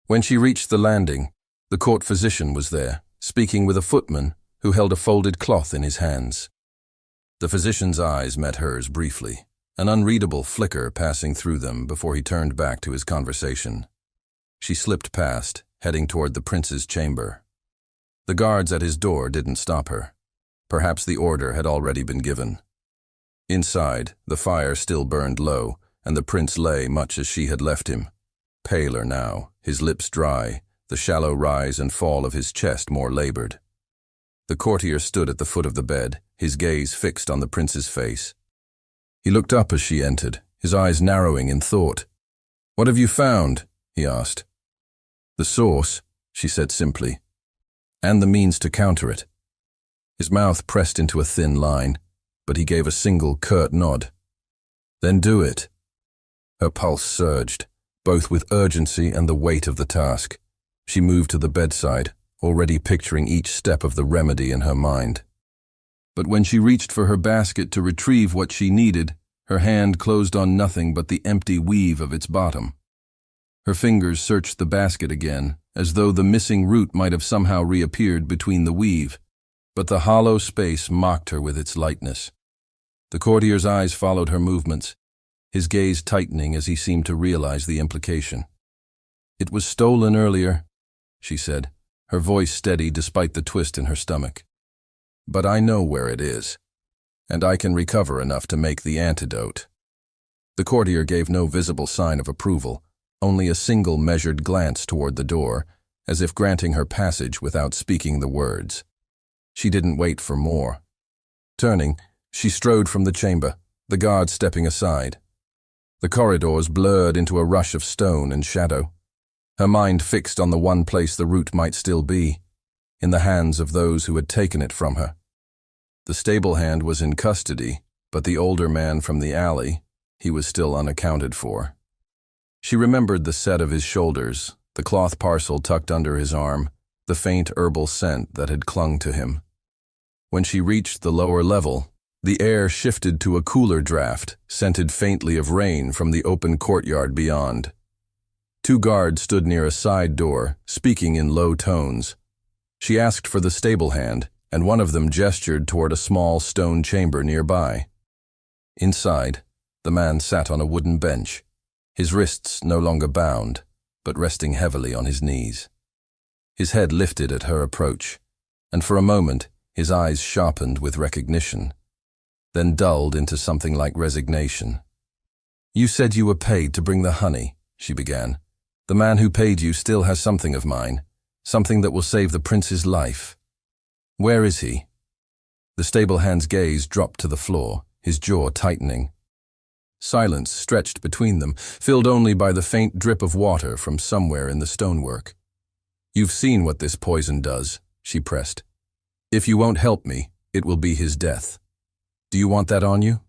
Speaker 1: When she reached the landing, the court physician was there, speaking with a footman who held a folded cloth in his hands. The physician's eyes met hers briefly, an unreadable flicker passing through them before he turned back to his conversation. She slipped past, heading toward the prince's chamber. The guards at his door didn't stop her. Perhaps the order had already been given. Inside, the fire still burned low, and the prince lay much as she had left him. Paler now, his lips dry, the shallow rise and fall of his chest more labored. The courtier stood at the foot of the bed, his gaze fixed on the prince's face. He looked up as she entered, his eyes narrowing in thought. "What have you found?" he asked. "The source," she said simply, "and the means to counter it." His mouth pressed into a thin line, but he gave a single curt nod. "Then do it." Her pulse surged, both with urgency and the weight of the task. She moved to the bedside, already picturing each step of the remedy in her mind. But when she reached for her basket to retrieve what she needed, her hand closed on nothing but the empty weave of its bottom. Her fingers searched the basket again, as though the missing root might have somehow reappeared between the weave, but the hollow space mocked her with its lightness. The courtier's eyes followed her movements, his gaze tightening as he seemed to realize the implication. "It was stolen earlier," she said, her voice steady despite the twist in her stomach. "But I know where it is, and I can recover enough to make the antidote." The courtier gave no visible sign of approval, only a single measured glance toward the door, as if granting her passage without speaking the words. She didn't wait for more. Turning, she strode from the chamber, the guard stepping aside. The corridors blurred into a rush of stone and shadow, her mind fixed on the one place the root might still be, in the hands of those who had taken it from her. The stable hand was in custody, but the older man from the alley, he was still unaccounted for. She remembered the set of his shoulders, the cloth parcel tucked under his arm, the faint herbal scent that had clung to him. When she reached the lower level, the air shifted to a cooler draft, scented faintly of rain from the open courtyard beyond. Two guards stood near a side door, speaking in low tones. She asked for the stable hand, and one of them gestured toward a small stone chamber nearby. Inside, the man sat on a wooden bench, his wrists no longer bound, but resting heavily on his knees. His head lifted at her approach, and for a moment his eyes sharpened with recognition, then dulled into something like resignation. "You said you were paid to bring the honey," she began. "The man who paid you still has something of mine, something that will save the prince's life. Where is he?" The stable hand's gaze dropped to the floor, his jaw tightening. Silence stretched between them, filled only by the faint drip of water from somewhere in the stonework. "You've seen what this poison does," she pressed. "If you won't help me, it will be his death. Do you want that on you?"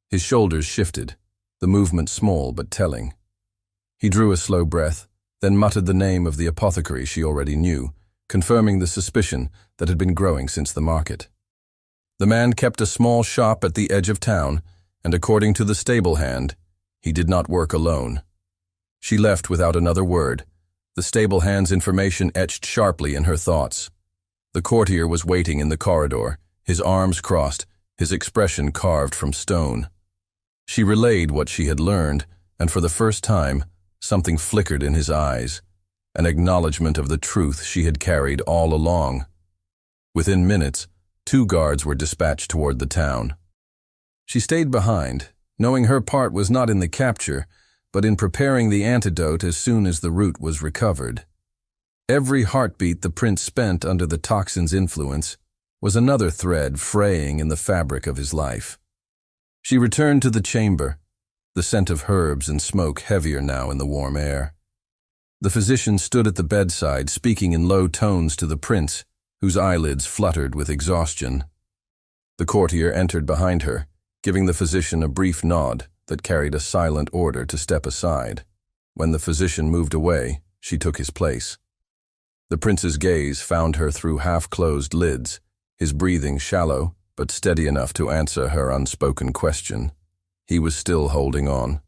Speaker 1: His shoulders shifted, the movement small but telling. He drew a slow breath, then muttered the name of the apothecary she already knew, confirming the suspicion that had been growing since the market. The man kept a small shop at the edge of town, and according to the stable hand, he did not work alone. She left without another word, the stable hand's information etched sharply in her thoughts. The courtier was waiting in the corridor, his arms crossed, his expression carved from stone. She relayed what she had learned, and for the first time, something flickered in his eyes, an acknowledgement of the truth she had carried all along. Within minutes, 2 guards were dispatched toward the town. She stayed behind, knowing her part was not in the capture, but in preparing the antidote as soon as the root was recovered. Every heartbeat the prince spent under the toxin's influence was another thread fraying in the fabric of his life. She returned to the chamber, the scent of herbs and smoke heavier now in the warm air. The physician stood at the bedside, speaking in low tones to the prince, whose eyelids fluttered with exhaustion. The courtier entered behind her, giving the physician a brief nod that carried a silent order to step aside. When the physician moved away, she took his place. The prince's gaze found her through half-closed lids, his breathing shallow, but steady enough to answer her unspoken question. He was still holding on.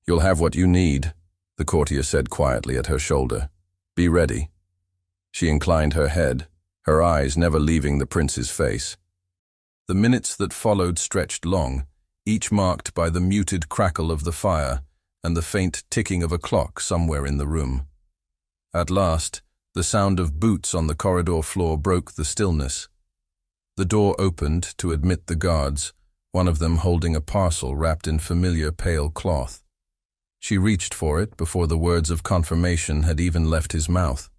Speaker 1: "You'll have what you need," the courtier said quietly at her shoulder. "Be ready." She inclined her head, her eyes never leaving the prince's face. The minutes that followed stretched long, each marked by the muted crackle of the fire and the faint ticking of a clock somewhere in the room. At last, the sound of boots on the corridor floor broke the stillness. The door opened to admit the guards, one of them holding a parcel wrapped in familiar pale cloth. She reached for it before the words of confirmation had even left his mouth.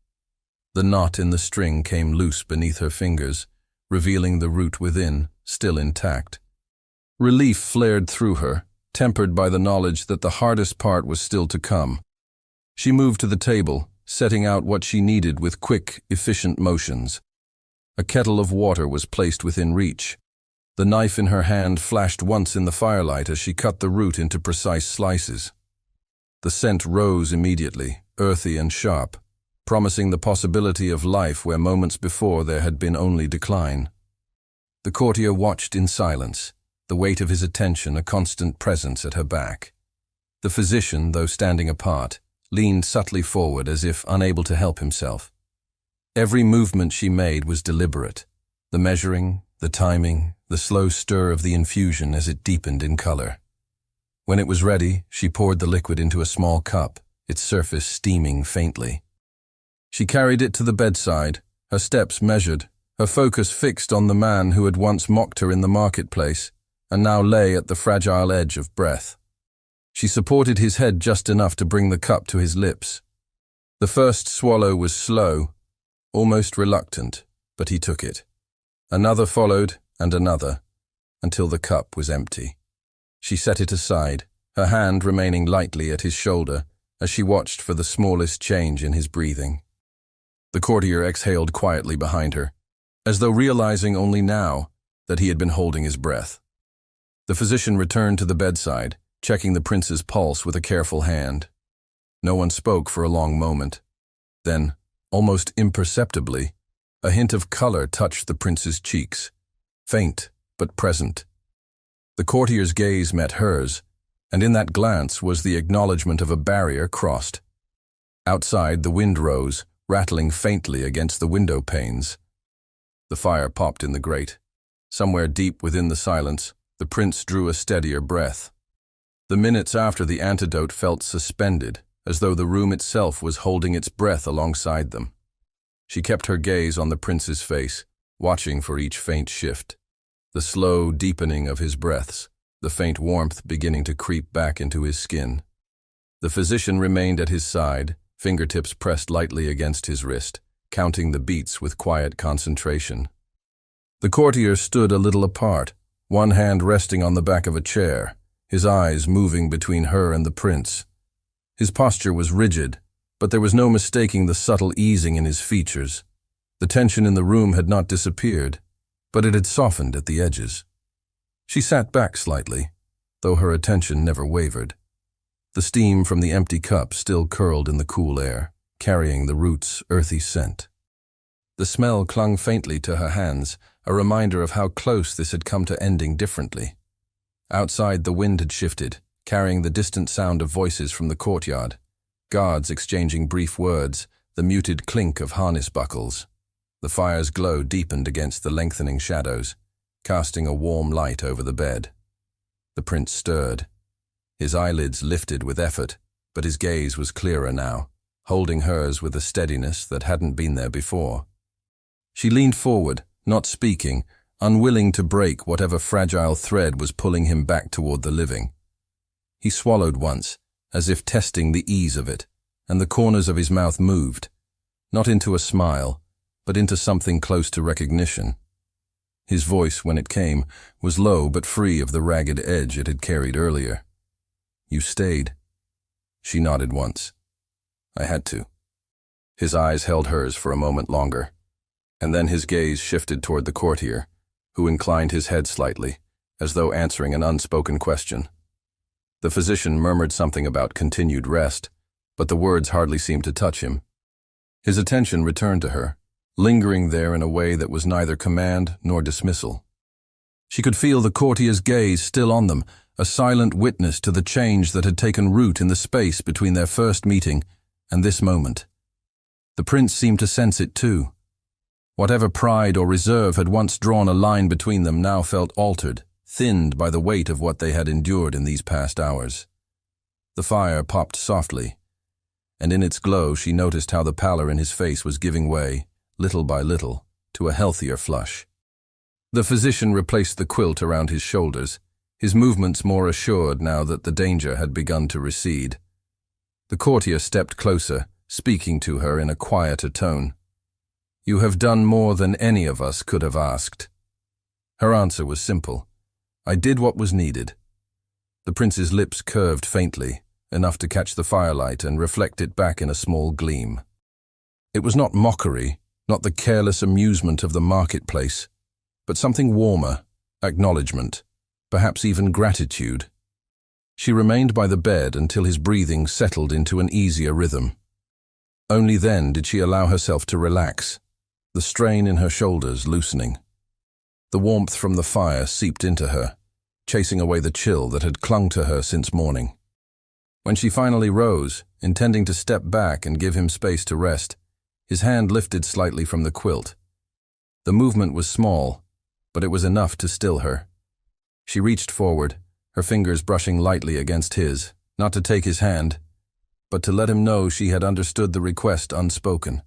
Speaker 1: The knot in the string came loose beneath her fingers, revealing the root within, still intact. Relief flared through her, tempered by the knowledge that the hardest part was still to come. She moved to the table, setting out what she needed with quick, efficient motions. A kettle of water was placed within reach. The knife in her hand flashed once in the firelight as she cut the root into precise slices. The scent rose immediately, earthy and sharp, promising the possibility of life where moments before there had been only decline. The courtier watched in silence, the weight of his attention a constant presence at her back. The physician, though standing apart, leaned subtly forward as if unable to help himself. Every movement she made was deliberate, the measuring, the timing, the slow stir of the infusion as it deepened in color. When it was ready, she poured the liquid into a small cup, its surface steaming faintly. She carried it to the bedside, her steps measured, her focus fixed on the man who had once mocked her in the marketplace and now lay at the fragile edge of breath. She supported his head just enough to bring the cup to his lips. The first swallow was slow, almost reluctant, but he took it. Another followed, and another, until the cup was empty. She set it aside, her hand remaining lightly at his shoulder as she watched for the smallest change in his breathing. The courtier exhaled quietly behind her, as though realizing only now that he had been holding his breath. The physician returned to the bedside, checking the prince's pulse with a careful hand. No one spoke for a long moment. Then, almost imperceptibly, a hint of color touched the prince's cheeks, faint but present. The courtier's gaze met hers, and in that glance was the acknowledgement of a barrier crossed. Outside, the wind rose, rattling faintly against the window panes. The fire popped in the grate. Somewhere deep within the silence, the prince drew a steadier breath. The minutes after the antidote felt suspended, as though the room itself was holding its breath alongside them. She kept her gaze on the prince's face, watching for each faint shift, the slow deepening of his breaths, the faint warmth beginning to creep back into his skin. The physician remained at his side, fingertips pressed lightly against his wrist, counting the beats with quiet concentration. The courtier stood a little apart, one hand resting on the back of a chair, his eyes moving between her and the prince. His posture was rigid, but there was no mistaking the subtle easing in his features. The tension in the room had not disappeared, but it had softened at the edges. She sat back slightly, though her attention never wavered. The steam from the empty cup still curled in the cool air, carrying the root's earthy scent. The smell clung faintly to her hands, a reminder of how close this had come to ending differently. Outside, the wind had shifted, carrying the distant sound of voices from the courtyard, guards exchanging brief words, the muted clink of harness buckles. The fire's glow deepened against the lengthening shadows, casting a warm light over the bed. The prince stirred. His eyelids lifted with effort, but his gaze was clearer now, holding hers with a steadiness that hadn't been there before. She leaned forward, not speaking, unwilling to break whatever fragile thread was pulling him back toward the living. He swallowed once, as if testing the ease of it, and the corners of his mouth moved, not into a smile, but into something close to recognition. His voice, when it came, was low but free of the ragged edge it had carried earlier. "You stayed." She nodded once. "I had to." His eyes held hers for a moment longer, and then his gaze shifted toward the courtier, who inclined his head slightly, as though answering an unspoken question. The physician murmured something about continued rest, but the words hardly seemed to touch him. His attention returned to her, lingering there in a way that was neither command nor dismissal. She could feel the courtier's gaze still on them, a silent witness to the change that had taken root in the space between their first meeting and this moment. The prince seemed to sense it too. Whatever pride or reserve had once drawn a line between them now felt altered, thinned by the weight of what they had endured in these past hours. The fire popped softly, and in its glow she noticed how the pallor in his face was giving way, little by little, to a healthier flush. The physician replaced the quilt around his shoulders, his movements more assured now that the danger had begun to recede. The courtier stepped closer, speaking to her in a quieter tone. "You have done more than any of us could have asked." Her answer was simple. "I did what was needed." The prince's lips curved faintly, enough to catch the firelight and reflect it back in a small gleam. It was not mockery, not the careless amusement of the marketplace, but something warmer, acknowledgement, perhaps even gratitude. She remained by the bed until his breathing settled into an easier rhythm. Only then did she allow herself to relax, the strain in her shoulders loosening. The warmth from the fire seeped into her, chasing away the chill that had clung to her since morning. When she finally rose, intending to step back and give him space to rest, his hand lifted slightly from the quilt. The movement was small, but it was enough to still her. She reached forward, her fingers brushing lightly against his, not to take his hand, but to let him know she had understood the request unspoken.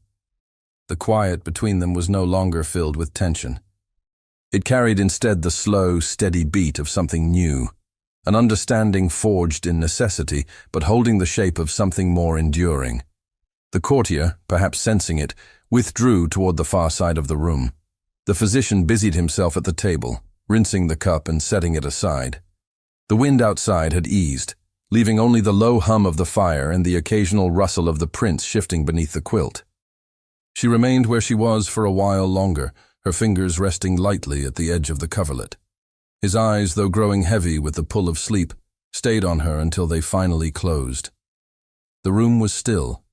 Speaker 1: The quiet between them was no longer filled with tension. It carried instead the slow, steady beat of something new, an understanding forged in necessity, but holding the shape of something more enduring. The courtier, perhaps sensing it, withdrew toward the far side of the room. The physician busied himself at the table, rinsing the cup and setting it aside. The wind outside had eased, leaving only the low hum of the fire and the occasional rustle of the prince shifting beneath the quilt. She remained where she was for a while longer, her fingers resting lightly at the edge of the coverlet. His eyes, though growing heavy with the pull of sleep, stayed on her until they finally closed. The room was still.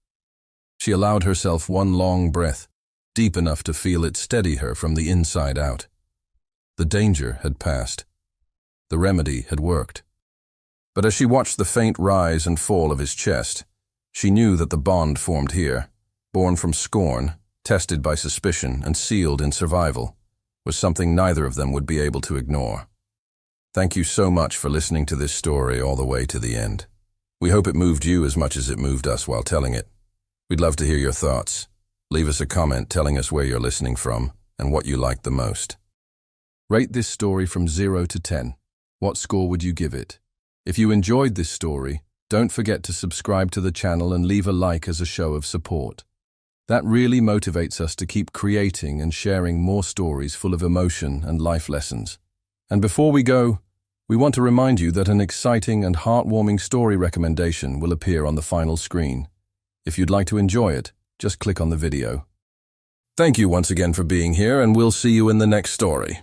Speaker 1: She allowed herself one long breath, deep enough to feel it steady her from the inside out. The danger had passed. The remedy had worked. But as she watched the faint rise and fall of his chest, she knew that the bond formed here, born from scorn, tested by suspicion, and sealed in survival, was something neither of them would be able to ignore. Thank you so much for listening to this story all the way to the end. We hope it moved you as much as it moved us while telling it. We'd love to hear your thoughts. Leave us a comment telling us where you're listening from and what you liked the most. Rate this story from 0 to 10. What score would you give it? If you enjoyed this story, don't forget to subscribe to the channel and leave a like as a show of support. That really motivates us to keep creating and sharing more stories full of emotion and life lessons. And before we go, We want to remind you that an exciting and heartwarming story recommendation will appear on the final screen. If you'd like to enjoy it, just click on the video. Thank you once again for being here, and we'll see you in the next story.